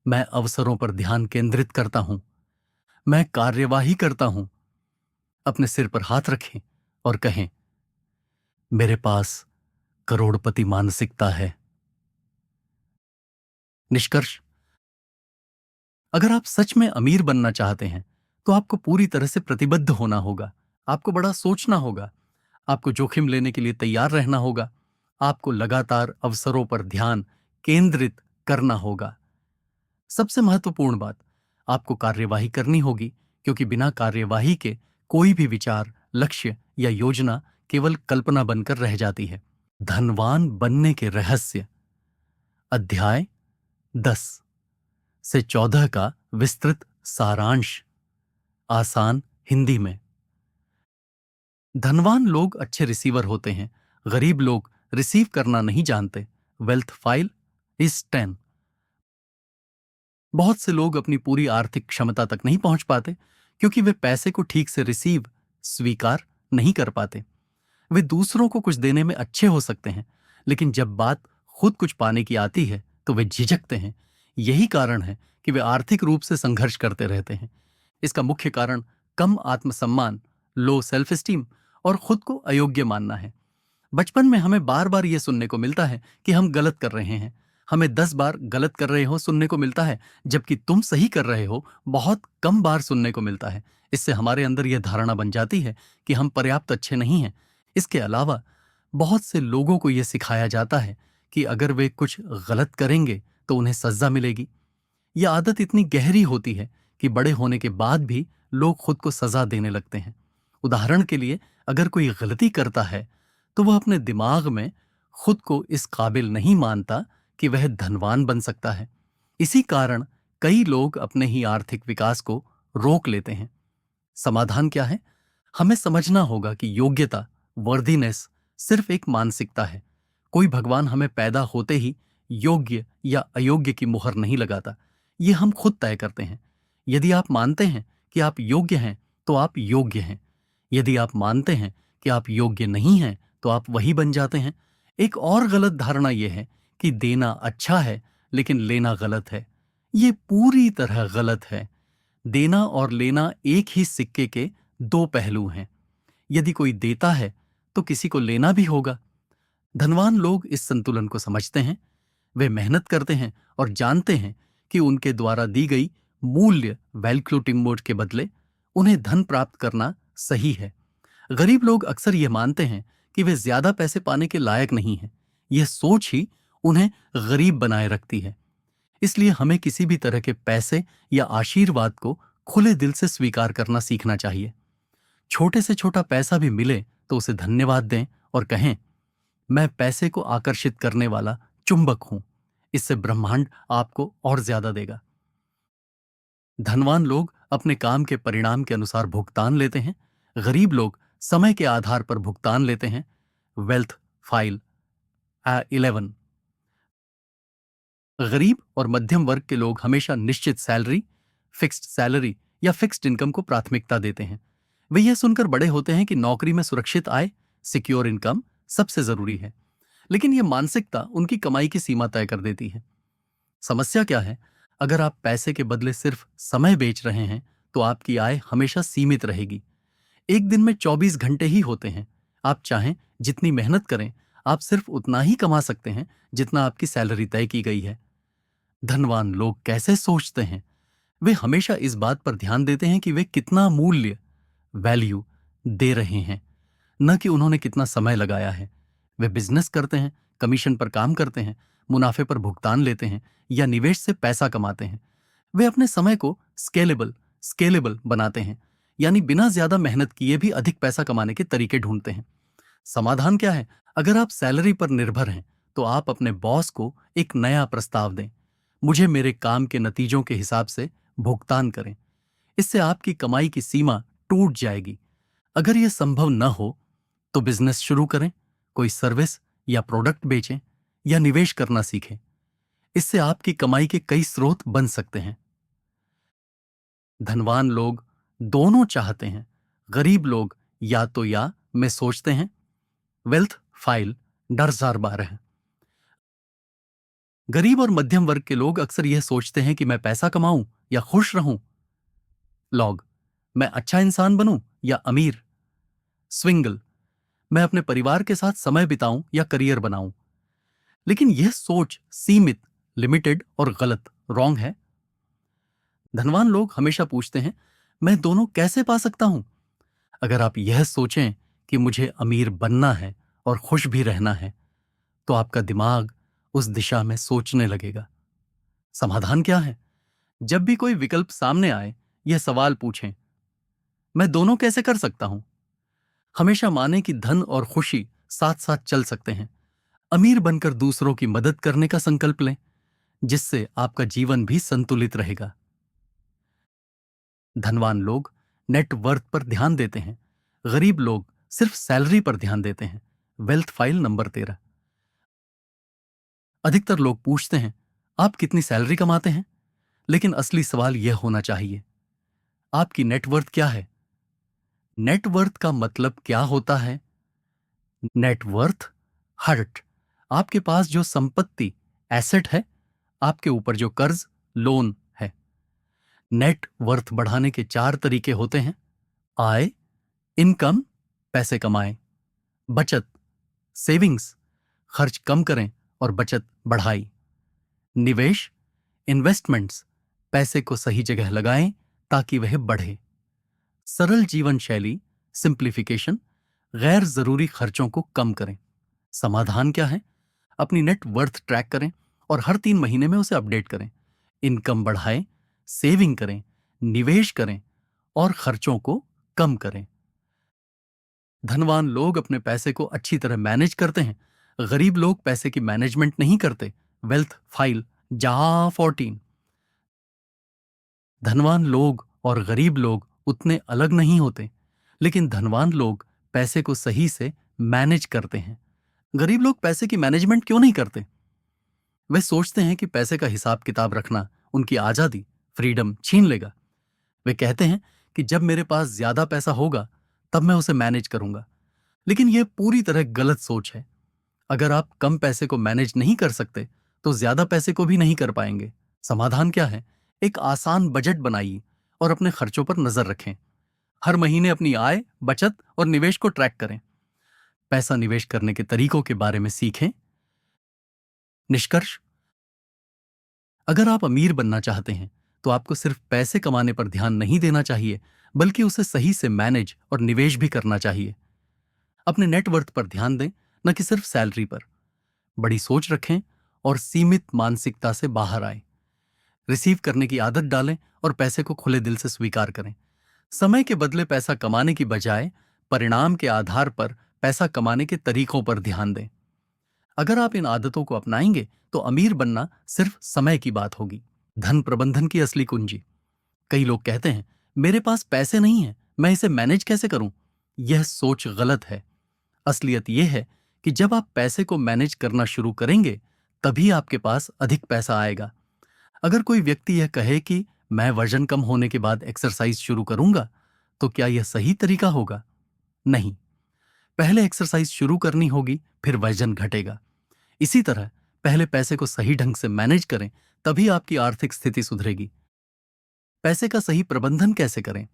मैं अवसरों पर ध्यान केंद्रित करता हूं, मैं कार्यवाही करता हूं। अपने सिर पर हाथ रखें और कहें, मेरे पास करोड़पति मानसिकता है। निष्कर्ष। अगर आप सच में अमीर बनना चाहते हैं तो आपको पूरी तरह से प्रतिबद्ध होना होगा। आपको बड़ा सोचना होगा, आपको जोखिम लेने के लिए तैयार रहना होगा, आपको लगातार अवसरों पर ध्यान केंद्रित करना होगा। सबसे महत्वपूर्ण बात, आपको कार्यवाही करनी होगी क्योंकि बिना कार्यवाही के कोई भी विचार, लक्ष्य या योजना केवल कल्पना बनकर रह जाती है। धनवान बनने के रहस्य, अध्याय 10 से 14 का विस्तृत सारांश, आसान हिंदी में। धनवान लोग अच्छे रिसीवर होते हैं, गरीब लोग रिसीव करना नहीं जानते। Wealth file is 10। बहुत से लोग अपनी पूरी आर्थिक क्षमता तक नहीं पहुंच पाते क्योंकि वे पैसे को ठीक से रिसीव, स्वीकार नहीं कर पाते। वे दूसरों को कुछ देने में अच्छे हो सकते हैं, लेकिन जब बात खुद कुछ पाने की आती है तो वे झिझकते हैं। यही कारण है कि वे आर्थिक रूप से संघर्ष करते रहते हैं। इसका मुख्य कारण कम आत्मसम्मान, लो सेल्फ एस्टीम और खुद को अयोग्य मानना है। बचपन में हमें बार बार यह सुनने को मिलता है कि हम गलत कर रहे हैं। हमें 10 बार गलत कर रहे हो सुनने को मिलता है, जबकि तुम सही कर रहे हो बहुत कम बार सुनने को मिलता है। इससे हमारे अंदर यह धारणा बन जाती है कि हम पर्याप्त अच्छे नहीं हैं। इसके अलावा बहुत से लोगों को यह सिखाया जाता है कि अगर वे कुछ गलत करेंगे तो उन्हें सजा मिलेगी। यह आदत इतनी गहरी होती है कि बड़े होने के बाद भी लोग खुद को सजा देने लगते हैं। उदाहरण के लिए, अगर कोई गलती करता है तो वह अपने दिमाग में खुद को इस काबिल नहीं मानता कि वह धनवान बन सकता है। इसी कारण कई लोग अपने ही आर्थिक विकास को रोक लेते हैं। समाधान क्या है? हमें समझना होगा कि योग्यता, वर्दीनेस सिर्फ एक मानसिकता है। कोई भगवान हमें पैदा होते ही योग्य या अयोग्य की मुहर नहीं लगाता, ये हम खुद तय करते हैं। यदि आप मानते हैं कि आप योग्य हैं तो आप योग्य हैं। यदि आप मानते हैं कि आप योग्य नहीं हैं तो आप वही बन जाते हैं। एक और गलत धारणा यह है कि देना अच्छा है लेकिन लेना गलत है। ये पूरी तरह गलत है। देना और लेना एक ही सिक्के के दो पहलू हैं। यदि कोई देता है तो किसी को लेना भी होगा। धनवान लोग इस संतुलन को समझते हैं। वे मेहनत करते हैं और जानते हैं कि उनके द्वारा दी गई मूल्य वैल्यू टिम्बोर्ड के बदले उन्हें धन प्राप्त करना सही है। गरीब लोग अक्सर यह मानते हैं कि वे ज्यादा पैसे पाने के लायक नहीं हैं। यह सोच ही उन्हें गरीब बनाए रखती है। इसलिए हमें किसी भी तरह के पैसे या आशीर्वाद को खुले दिल से स्वीकार करना सीखना चाहिए। छोटे से छोटा पैसा भी मिले तो उसे धन्यवाद दें और कहें, मैं पैसे को आकर्षित करने वाला चुंबक हूं। इससे ब्रह्मांड आपको और ज्यादा देगा। धनवान लोग अपने काम के परिणाम के अनुसार भुगतान लेते हैं। गरीब लोग समय के आधार पर भुगतान लेते हैं। Wealth file 11। गरीब और मध्यम वर्ग के लोग हमेशा निश्चित सैलरी, फिक्स्ड सैलरी या फिक्स्ड इनकम को प्राथमिकता देते हैं। वे यह सुनकर बड़े होते हैं कि नौकरी में सुरक्षित आय, सिक्योर इनकम सबसे जरूरी है। लेकिन यह मानसिकता उनकी कमाई की सीमा तय कर देती है। समस्या क्या है? अगर आप पैसे के बदले सिर्फ समय बेच रहे हैं तो आपकी आय हमेशा सीमित रहेगी। एक दिन में 24 घंटे ही होते हैं। आप चाहें जितनी मेहनत करें, आप सिर्फ उतना ही कमा सकते हैं जितना आपकी सैलरी तय की गई है। धनवान लोग कैसे सोचते हैं? वे हमेशा इस बात पर ध्यान देते हैं कि वे कितना मूल्य, वैल्यू दे रहे हैं, न कि उन्होंने कितना समय लगाया है। वे बिजनेस करते हैं, कमीशन पर काम करते हैं, मुनाफे पर भुगतान लेते हैं या निवेश से पैसा कमाते हैं। वे अपने समय को स्केलेबल बनाते हैं, यानी बिना ज्यादा मेहनत किए भी अधिक पैसा कमाने के तरीके ढूंढते हैं। समाधान क्या है? अगर आप सैलरी पर निर्भर हैं तो आप अपने बॉस को एक नया प्रस्ताव दें, मुझे मेरे काम के नतीजों के हिसाब से भुगतान करें। इससे आपकी कमाई की सीमा टूट जाएगी। अगर यह संभव न हो तो बिजनेस शुरू करें, कोई सर्विस या प्रोडक्ट बेचें या निवेश करना सीखें। इससे आपकी कमाई के कई स्रोत बन सकते हैं। धनवान लोग दोनों चाहते हैं। गरीब लोग या तो या में सोचते हैं। Wealth file 12। गरीब और मध्यम वर्ग के लोग अक्सर यह सोचते हैं कि मैं पैसा कमाऊं या खुश रहूं। लॉग, मैं अच्छा इंसान बनूं या अमीर। स्विंगल, मैं अपने परिवार के साथ समय बिताऊं या करियर बनाऊं। लेकिन यह सोच सीमित, लिमिटेड और गलत, रॉन्ग है। धनवान लोग हमेशा पूछते हैं, मैं दोनों कैसे पा सकता हूं? अगर आप यह सोचें कि मुझे अमीर बनना है और खुश भी रहना है तो आपका दिमाग उस दिशा में सोचने लगेगा। समाधान क्या है? जब भी कोई विकल्प सामने आए, यह सवाल पूछें, मैं दोनों कैसे कर सकता हूं? हमेशा माने कि धन और खुशी साथ साथ चल सकते हैं। अमीर बनकर दूसरों की मदद करने का संकल्प लें, जिससे आपका जीवन भी संतुलित रहेगा। धनवान लोग नेटवर्थ पर ध्यान देते हैं। गरीब लोग सिर्फ सैलरी पर ध्यान देते हैं। Wealth file number 13। अधिकतर लोग पूछते हैं, आप कितनी सैलरी कमाते हैं? लेकिन असली सवाल यह होना चाहिए, आपकी नेटवर्थ क्या है? नेटवर्थ का मतलब क्या होता है? नेटवर्थ हर्ट, आपके पास जो संपत्ति, एसेट है, आपके ऊपर जो कर्ज, लोन है। नेट वर्थ बढ़ाने के 4 तरीके होते हैं। आय, इनकम, पैसे कमाएं। बचत, सेविंग्स, खर्च कम करें और बचत बढ़ाई। निवेश, इन्वेस्टमेंट्स, पैसे को सही जगह लगाएं ताकि वह बढ़े। सरल जीवन शैली, सिंप्लीफिकेशन, गैर जरूरी खर्चों को कम करें। समाधान क्या है? अपनी नेट वर्थ ट्रैक करें और हर 3 महीने में उसे अपडेट करें। इनकम बढ़ाएं, सेविंग करें, निवेश करें और खर्चों को कम करें। धनवान लोग अपने पैसे को अच्छी तरह मैनेज करते हैं। गरीब लोग पैसे की मैनेजमेंट नहीं करते। वेल्थ फाइल जा 14। धनवान लोग और गरीब लोग उतने अलग नहीं होते, लेकिन धनवान लोग पैसे को सही से मैनेज करते हैं। गरीब लोग पैसे की मैनेजमेंट क्यों नहीं करते? वे सोचते हैं कि पैसे का हिसाब किताब रखना उनकी आजादी, फ्रीडम छीन लेगा। वे कहते हैं कि जब मेरे पास ज्यादा पैसा होगा तब मैं उसे मैनेज करूंगा। लेकिन यह पूरी तरह गलत सोच है। अगर आप कम पैसे को मैनेज नहीं कर सकते तो ज्यादा पैसे को भी नहीं कर पाएंगे। समाधान क्या है? एक आसान बजट बनाइए और अपने खर्चों पर नजर रखें। हर महीने अपनी आय, बचत और निवेश को ट्रैक करें। पैसा निवेश करने के तरीकों के बारे में सीखें। निष्कर्ष: अगर आप अमीर बनना चाहते हैं तो आपको सिर्फ पैसे कमाने पर ध्यान नहीं देना चाहिए, बल्कि उसे सही से मैनेज और निवेश भी करना चाहिए। अपने नेटवर्थ पर ध्यान दें, न कि सिर्फ सैलरी पर। बड़ी सोच रखें और सीमित मानसिकता से बाहर आए। रिसीव करने की आदत डालें और पैसे को खुले दिल से स्वीकार करें। समय के बदले पैसा कमाने की बजाय परिणाम के आधार पर पैसा कमाने के तरीकों पर ध्यान दें। अगर आप इन आदतों को अपनाएंगे तो अमीर बनना सिर्फ समय की बात होगी। धन प्रबंधन की असली कुंजी। कई लोग कहते हैं, मेरे पास पैसे नहीं है, मैं इसे मैनेज कैसे करूं? यह सोच गलत है। असलियत यह है कि जब आप पैसे को मैनेज करना शुरू करेंगे तभी आपके पास अधिक पैसा आएगा। अगर कोई व्यक्ति यह कहे कि मैं वजन कम होने के बाद एक्सरसाइज शुरू करूंगा, तो क्या यह सही तरीका होगा? नहीं। पहले एक्सरसाइज शुरू करनी होगी, फिर वजन घटेगा। इसी तरह पहले पैसे को सही ढंग से मैनेज करें, तभी आपकी आर्थिक स्थिति सुधरेगी। पैसे का सही प्रबंधन कैसे करें?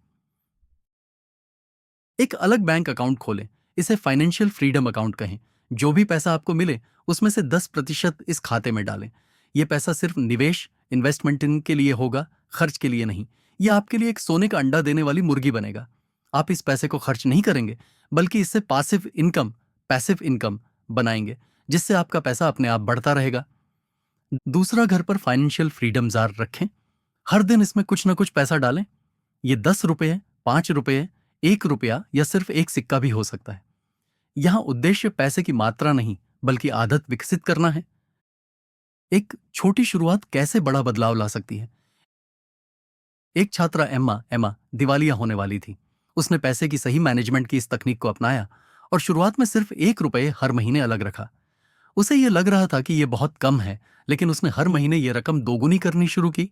एक अलग बैंक अकाउंट खोलें। इसे फाइनेंशियल फ्रीडम अकाउंट कहें। जो भी पैसा आपको मिले उसमें से 10% इस खाते में डालें। यह पैसा सिर्फ निवेश, इन्वेस्टमेंट के लिए होगा, खर्च के लिए नहीं। यह आपके लिए एक सोने का अंडा देने वाली मुर्गी बनेगा। आप इस पैसे को खर्च नहीं करेंगे, बल्कि इससे पैसिव इनकम बनाएंगे, जिससे आपका पैसा अपने आप बढ़ता रहेगा। दूसरा, घर पर फाइनेंशियल फ्रीडम जार रखें। हर दिन इसमें कुछ ना कुछ पैसा डालें। ये 10 रुपये, 5 रुपये, 1 रुपया या सिर्फ एक सिक्का भी हो सकता है। यहां उद्देश्य पैसे की मात्रा नहीं, बल्कि आदत विकसित करना है। एक छोटी शुरुआत कैसे बड़ा बदलाव ला सकती है? एक छात्रा एम्मा दिवालिया होने वाली थी। उसने पैसे की सही मैनेजमेंट की इस तकनीक को अपनाया और शुरुआत में सिर्फ 1 रुपये हर महीने अलग रखा। उसे यह लग रहा था कि यह बहुत कम है, लेकिन उसने हर महीने यह रकम दोगुनी करनी शुरू की।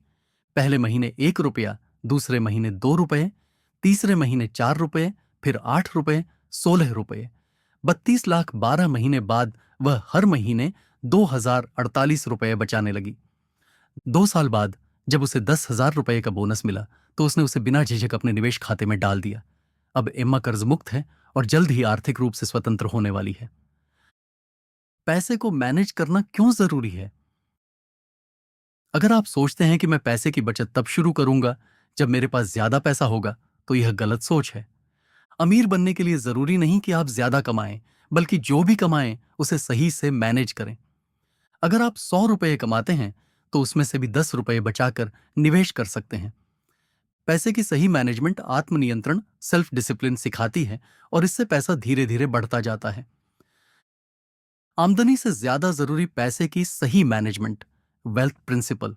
पहले महीने 1 रुपया, दूसरे महीने 2 रुपये, तीसरे महीने 4 रुपये, फिर 8 रुपये, 16 रुपये। 32 लाख 12 महीने बाद वह हर महीने 2048 रुपये बचाने लगी। 2 साल बाद जब उसे 10,000 रुपये का बोनस मिला तो उसने उसे बिना झिझक अपने निवेश खाते में डाल दिया। अब एम्मा कर्ज मुक्त है और जल्द ही आर्थिक रूप से स्वतंत्र होने वाली है। पैसे को मैनेज करना क्यों जरूरी है? अगर आप सोचते हैं कि मैं पैसे की बचत तब शुरू करूंगा जब मेरे पास ज्यादा पैसा होगा, तो यह गलत सोच है। अमीर बनने के लिए जरूरी नहीं कि आप ज्यादा कमाएं, बल्कि जो भी कमाएं उसे सही से मैनेज करें। अगर आप 100 रुपये कमाते हैं तो उसमें से भी 10 रुपये बचाकर निवेश कर सकते हैं। पैसे की सही मैनेजमेंट आत्मनियंत्रण, सेल्फ डिसिप्लिन सिखाती है और इससे पैसा धीरे धीरे बढ़ता जाता है। आमदनी से ज्यादा जरूरी पैसे की सही मैनेजमेंट, वेल्थ प्रिंसिपल।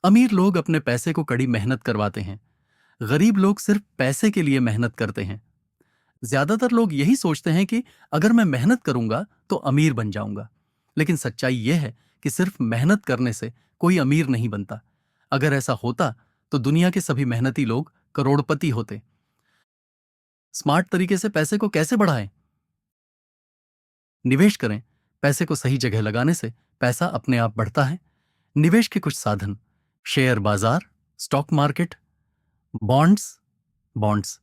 अमीर लोग अपने पैसे को कड़ी मेहनत करवाते हैं, गरीब लोग सिर्फ पैसे के लिए मेहनत करते हैं। ज्यादातर लोग यही सोचते हैं कि अगर मैं मेहनत करूंगा तो अमीर बन जाऊंगा, लेकिन सच्चाई यह है कि सिर्फ मेहनत करने से कोई अमीर नहीं बनता। अगर ऐसा होता तो दुनिया के सभी मेहनती लोग करोड़पति होते। स्मार्ट तरीके से पैसे को कैसे बढ़ाएं? निवेश करें। पैसे को सही जगह लगाने से पैसा अपने आप बढ़ता है। निवेश के कुछ साधन: शेयर बाजार, stock market, bonds, bonds,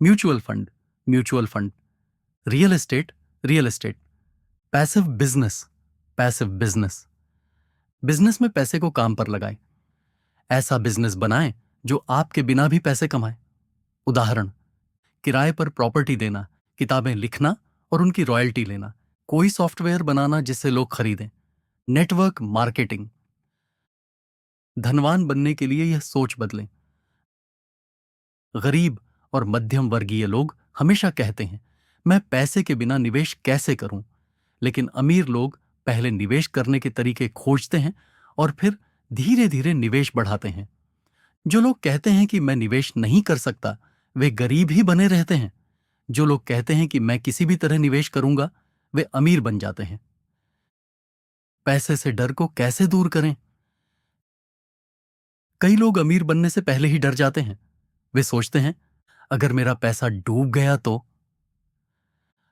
mutual fund, real estate, passive business, business में पैसे को काम पर लगाएं। ऐसा बिजनेस बनाएं जो आपके बिना भी पैसे कमाए। उदाहरण: किराए पर प्रॉपर्टी देना, किताबें लिखना और उनकी रॉयल्टी लेना, कोई सॉफ्टवेयर बनाना जिससे लोग खरीदें। Network marketing. धनवान बनने के लिए यह सोच बदलें। गरीब और मध्यम वर्गीय लोग हमेशा कहते हैं, मैं पैसे के बिना निवेश कैसे करूं? लेकिन अमीर लोग पहले निवेश करने के तरीके खोजते हैं और फिर धीरे धीरे निवेश बढ़ाते हैं। जो लोग कहते हैं कि मैं निवेश नहीं कर सकता, वे गरीब ही बने रहते हैं। जो लोग कहते हैं कि मैं किसी भी तरह निवेश करूंगा, वे अमीर बन जाते हैं। पैसे से डर को कैसे दूर करें? कई लोग अमीर बनने से पहले ही डर जाते हैं। वे सोचते हैं, अगर मेरा पैसा डूब गया तो,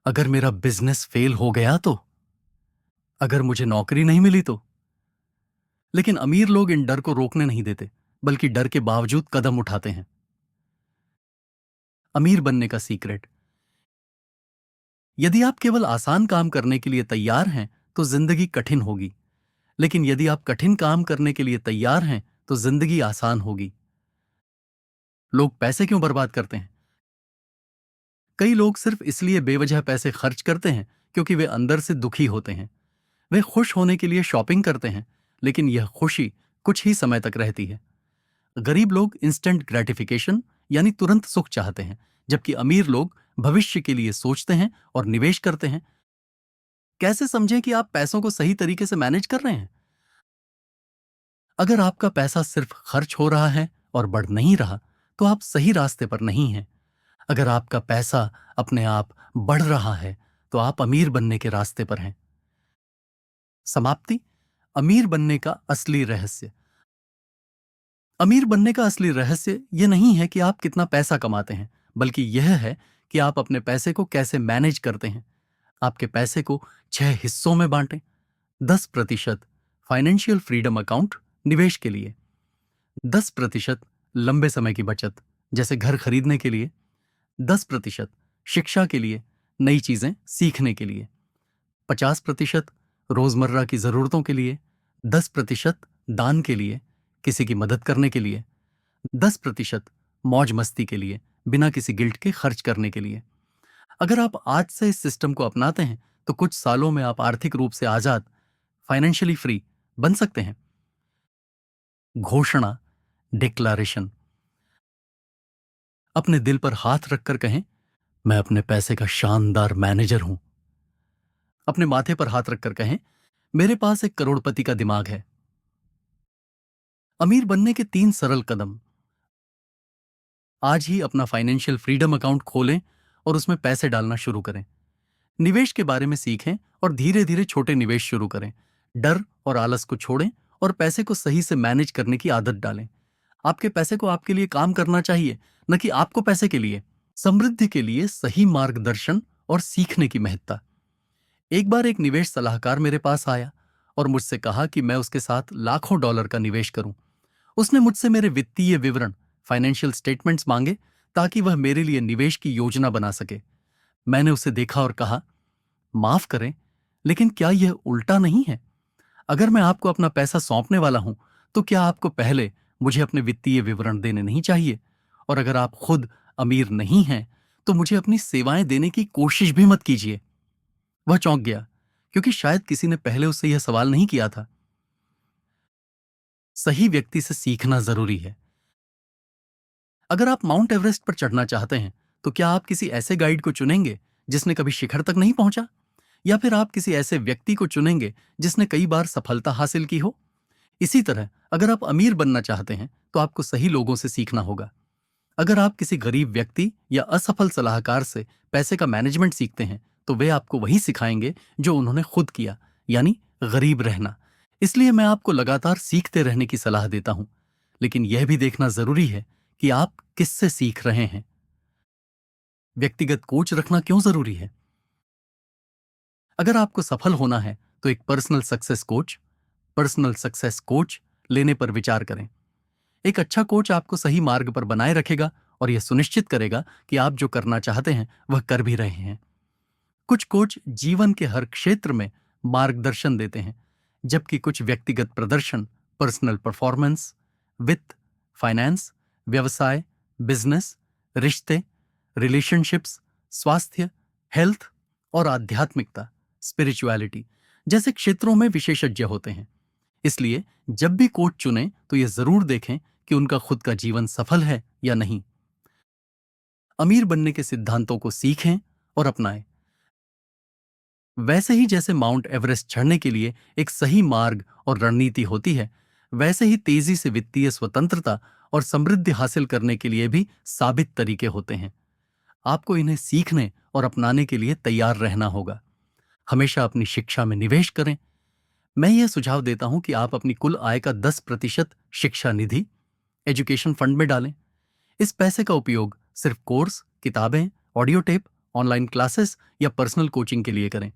अगर मेरा बिजनेस फेल हो गया तो, अगर मुझे नौकरी नहीं मिली तो। लेकिन अमीर लोग इन डर को रोकने नहीं देते, बल्कि डर के बावजूद कदम उठाते हैं। अमीर बनने का सीक्रेट: यदि आप केवल आसान काम करने के लिए तैयार हैं तो जिंदगी कठिन होगी, लेकिन यदि आप कठिन काम करने के लिए तैयार हैं तो जिंदगी आसान होगी। लोग पैसे क्यों बर्बाद करते हैं? कई लोग सिर्फ इसलिए बेवजह पैसे खर्च करते हैं क्योंकि वे अंदर से दुखी होते हैं। वे खुश होने के लिए शॉपिंग करते हैं, लेकिन यह खुशी कुछ ही समय तक रहती है। गरीब लोग इंस्टेंट ग्रेटिफिकेशन यानी तुरंत सुख चाहते हैं, जबकि अमीर लोग भविष्य के लिए सोचते हैं और निवेश करते हैं। कैसे समझें कि आप पैसों को सही तरीके से मैनेज कर रहे हैं? अगर आपका पैसा सिर्फ खर्च हो रहा है और बढ़ नहीं रहा, तो आप सही रास्ते पर नहीं हैं। अगर आपका पैसा अपने आप बढ़ रहा है, तो आप अमीर बनने के रास्ते पर हैं। समाप्ति: अमीर बनने का असली रहस्य। अमीर बनने का असली रहस्य यह नहीं है कि आप कितना पैसा कमाते हैं, बल्कि यह है कि आप अपने पैसे को कैसे मैनेज करते हैं। आपके पैसे को 6 हिस्सों में बांटें। 10% फाइनेंशियल फ्रीडम अकाउंट, निवेश के लिए। 10% लंबे समय की बचत, जैसे घर खरीदने के लिए। 10% शिक्षा के लिए, नई चीजें सीखने के लिए। 50% रोजमर्रा की जरूरतों के लिए। 10% दान के लिए, किसी की मदद करने के लिए। 10% मौज मस्ती के लिए, बिना किसी गिल्ट के खर्च करने के लिए। अगर आप आज से इस सिस्टम को अपनाते हैं तो कुछ सालों में आप आर्थिक रूप से आजाद, फाइनेंशियली फ्री बन सकते हैं। घोषणा, डिक्लेरेशन: अपने दिल पर हाथ रखकर कहें, मैं अपने पैसे का शानदार मैनेजर हूं। अपने माथे पर हाथ रखकर कहें, मेरे पास एक करोड़पति का दिमाग है। अमीर बनने के 3 सरल कदम: आज ही अपना फाइनेंशियल फ्रीडम अकाउंट खोलें और उसमें पैसे डालना शुरू करें। निवेश के बारे में सीखें और धीरे धीरे छोटे निवेश शुरू करें। डर और आलस को छोड़ें और पैसे को सही से मैनेज करने की आदत डालें। आपके पैसे को आपके लिए काम करना चाहिए, न कि आपको पैसे के लिए। समृद्धि के लिए सही मार्गदर्शन और सीखने की महत्ता। एक बार एक निवेश सलाहकार मेरे पास आया और मुझसे कहा कि मैं उसके साथ लाखों डॉलर का निवेश करूं। उसने मुझसे मेरे वित्तीय विवरण, फाइनेंशियल स्टेटमेंट्स मांगे ताकि वह मेरे लिए निवेश की योजना बना सके। मैंने उसे देखा और कहा, माफ करें, लेकिन क्या यह उल्टा नहीं है? अगर मैं आपको अपना पैसा सौंपने वाला हूं, तो क्या आपको पहले मुझे अपने वित्तीय विवरण देने नहीं चाहिए? और अगर आप खुद अमीर नहीं हैं, तो मुझे अपनी सेवाएं देने की कोशिश भी मत कीजिए। वह चौंक गया, क्योंकि शायद किसी ने पहले उससे यह सवाल नहीं किया था। सही व्यक्ति से सीखना जरूरी है। अगर आप माउंट एवरेस्ट पर चढ़ना चाहते हैं, तो क्या आप किसी ऐसे गाइड को चुनेंगे जिसने कभी शिखर तक नहीं पहुंचा? या फिर आप किसी ऐसे व्यक्ति को चुनेंगे जिसने कई बार सफलता हासिल की हो? इसी तरह अगर आप अमीर बनना चाहते हैं तो आपको सही लोगों से सीखना होगा। अगर आप किसी गरीब व्यक्ति या असफल सलाहकार से पैसे का मैनेजमेंट सीखते हैं, तो वे आपको वही सिखाएंगे जो उन्होंने खुद किया, यानी गरीब रहना। इसलिए मैं आपको लगातार सीखते रहने की सलाह देता हूं, लेकिन यह भी देखना जरूरी है कि आप किससे सीख रहे हैं। व्यक्तिगत कोच रखना क्यों जरूरी है? अगर आपको सफल होना है तो एक पर्सनल सक्सेस कोच लेने पर विचार करें। एक अच्छा कोच आपको सही मार्ग पर बनाए रखेगा और यह सुनिश्चित करेगा कि आप जो करना चाहते हैं वह कर भी रहे हैं। कुछ कोच जीवन के हर क्षेत्र में मार्गदर्शन देते हैं, जबकि कुछ व्यक्तिगत प्रदर्शन, पर्सनल परफॉर्मेंस, वित्त, फाइनेंस, व्यवसाय, बिजनेस, रिश्ते, रिलेशनशिप्स, स्वास्थ्य, हेल्थ और आध्यात्मिकता, स्पिरिचुअलिटी जैसे क्षेत्रों में विशेषज्ञ होते हैं। इसलिए जब भी कोच चुनें तो यह जरूर देखें कि उनका खुद का जीवन सफल है या नहीं। अमीर बनने के सिद्धांतों को सीखें और अपनाएं। वैसे ही जैसे माउंट एवरेस्ट चढ़ने के लिए एक सही मार्ग और रणनीति होती है, वैसे ही तेजी से वित्तीय स्वतंत्रता और समृद्धि हासिल करने के लिए भी साबित तरीके होते हैं। आपको इन्हें सीखने और अपनाने के लिए तैयार रहना होगा। हमेशा अपनी शिक्षा में निवेश करें, मैं यह सुझाव देता हूं कि आप अपनी कुल आय का 10% शिक्षा निधि एजुकेशन फंड में डालें। इस पैसे का उपयोग सिर्फ कोर्स, किताबें, ऑडियो टेप, ऑनलाइन क्लासेस या पर्सनल कोचिंग के लिए करें।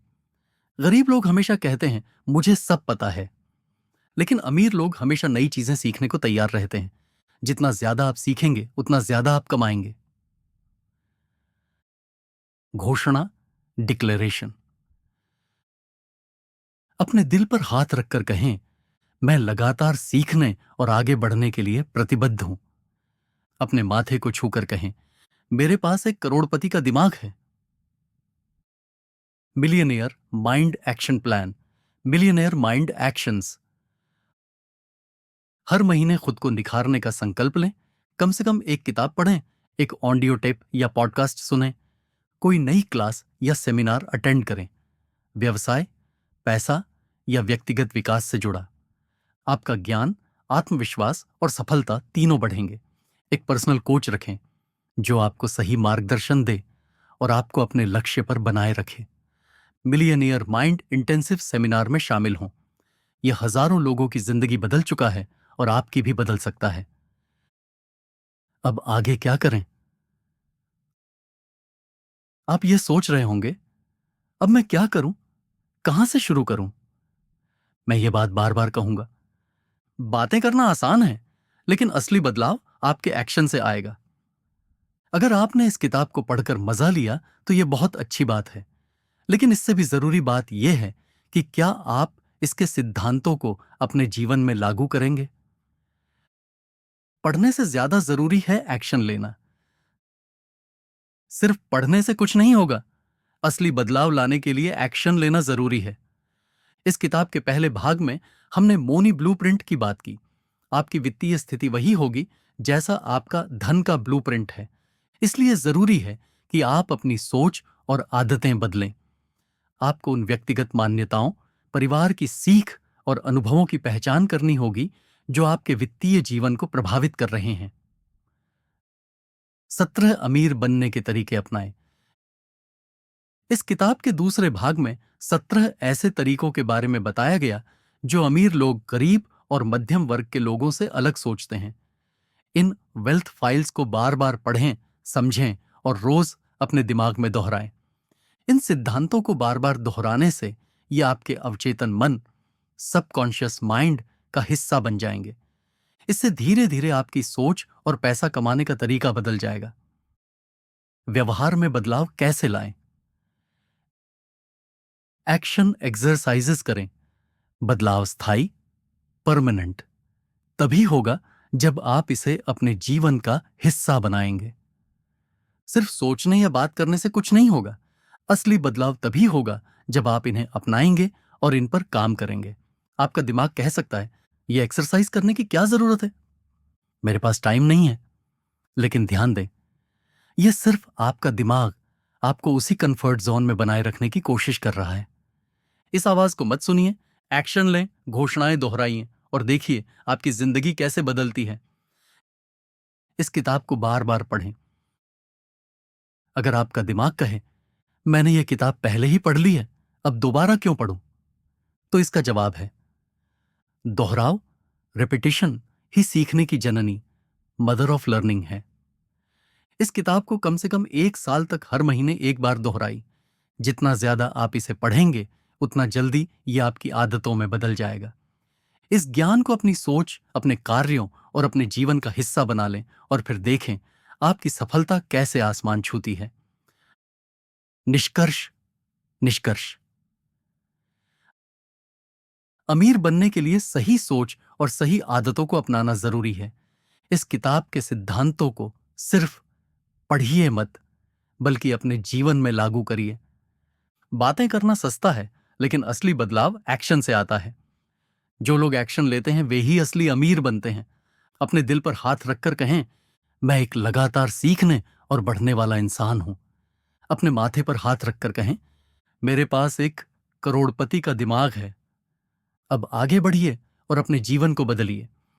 गरीब लोग हमेशा कहते हैं मुझे सब पता है, लेकिन अमीर लोग हमेशा नई चीजें सीखने को तैयार रहते हैं। जितना ज्यादा आप सीखेंगे उतना ज्यादा आप कमाएंगे। घोषणा, डिक्लेरेशन। अपने दिल पर हाथ रखकर कहें, मैं लगातार सीखने और आगे बढ़ने के लिए प्रतिबद्ध हूं। अपने माथे को छूकर कहें, मेरे पास एक करोड़पति का दिमाग है। Millionaire mind action plan, millionaire mind actions. हर महीने खुद को निखारने का संकल्प लें। कम से कम एक किताब पढ़ें, एक ऑडियो टेप या पॉडकास्ट सुनें, कोई नई क्लास या सेमिनार अटेंड करें। व्यवसाय, पैसा या व्यक्तिगत विकास से जुड़ा आपका ज्ञान, आत्मविश्वास और सफलता तीनों बढ़ेंगे। एक पर्सनल कोच रखें जो आपको सही मार्गदर्शन दे और आपको अपने लक्ष्य पर बनाए रखे। मिलियनियर माइंड इंटेंसिव सेमिनार में शामिल हों। यह हजारों लोगों की जिंदगी बदल चुका है और आपकी भी बदल सकता है। अब आगे क्या करें? आप यह सोच रहे होंगे, अब मैं क्या करूं? कहां से शुरू करूं? मैं ये बात बार बार कहूंगा, बातें करना आसान है, लेकिन असली बदलाव आपके एक्शन से आएगा। अगर आपने इस किताब को पढ़कर मजा लिया तो यह बहुत अच्छी बात है, लेकिन इससे भी जरूरी बात यह है कि क्या आप इसके सिद्धांतों को अपने जीवन में लागू करेंगे? पढ़ने से ज्यादा जरूरी है एक्शन लेना। सिर्फ पढ़ने से कुछ नहीं होगा, असली बदलाव लाने के लिए एक्शन लेना जरूरी है। इस किताब के पहले भाग में हमने मोनी ब्लूप्रिंट की बात की। आपकी वित्तीय स्थिति वही होगी जैसा आपका धन का ब्लूप्रिंट है। इसलिए जरूरी है कि आप अपनी सोच और आदतें बदलें। आपको उन व्यक्तिगत मान्यताओं, परिवार की सीख और अनुभवों की पहचान करनी होगी जो आपके वित्तीय जीवन को प्रभावित कर रहे हैं। 17 अमीर बनने के तरीके अपनाएं। इस किताब के दूसरे भाग में 17 ऐसे तरीकों के बारे में बताया गया जो अमीर लोग गरीब और मध्यम वर्ग के लोगों से अलग सोचते हैं। इन वेल्थ फाइल्स को बार बार पढ़ें, समझें और रोज अपने दिमाग में दोहराएं। इन सिद्धांतों को बार बार दोहराने से ये आपके अवचेतन मन, सबकॉन्शियस माइंड का हिस्सा बन जाएंगे। इससे धीरे धीरे आपकी सोच और पैसा कमाने का तरीका बदल जाएगा। व्यवहार में बदलाव कैसे लाएं? एक्शन एक्सरसाइजेस करें। बदलाव स्थायी, परमानेंट तभी होगा जब आप इसे अपने जीवन का हिस्सा बनाएंगे। सिर्फ सोचने या बात करने से कुछ नहीं होगा। असली बदलाव तभी होगा जब आप इन्हें अपनाएंगे और इन पर काम करेंगे। आपका दिमाग कह सकता है, यह एक्सरसाइज करने की क्या जरूरत है? मेरे पास टाइम नहीं है। लेकिन ध्यान दें, यह सिर्फ आपका दिमाग आपको उसी कंफर्ट जोन में बनाए रखने की कोशिश कर रहा है। इस आवाज को मत सुनिए, एक्शन लें, घोषणाएं दोहराइए और देखिए आपकी जिंदगी कैसे बदलती है। इस किताब को बार बार पढ़ें। अगर आपका दिमाग कहे, मैंने यह किताब पहले ही पढ़ ली है, अब दोबारा क्यों पढूं? तो इसका जवाब है, दोहराव, रिपीटिशन ही सीखने की जननी, मदर ऑफ लर्निंग है। इस किताब को कम से कम 1 साल तक हर महीने एक बार दोहराई। जितना ज्यादा आप इसे पढ़ेंगे उतना जल्दी यह आपकी आदतों में बदल जाएगा। इस ज्ञान को अपनी सोच, अपने कार्यों और अपने जीवन का हिस्सा बना लें और फिर देखें आपकी सफलता कैसे आसमान छूती है। निष्कर्ष, निष्कर्ष। अमीर बनने के लिए सही सोच और सही आदतों को अपनाना जरूरी है। इस किताब के सिद्धांतों को सिर्फ पढ़िए मत, बल्कि अपने जीवन में लागू करिए। बातें करना सस्ता है, लेकिन असली बदलाव एक्शन से आता है। जो लोग एक्शन लेते हैं वे ही असली अमीर बनते हैं। अपने दिल पर हाथ रखकर कहें, मैं एक लगातार सीखने और बढ़ने वाला इंसान हूं। अपने माथे पर हाथ रखकर कहें, मेरे पास एक करोड़पति का दिमाग है। अब आगे बढ़िए और अपने जीवन को बदलिए।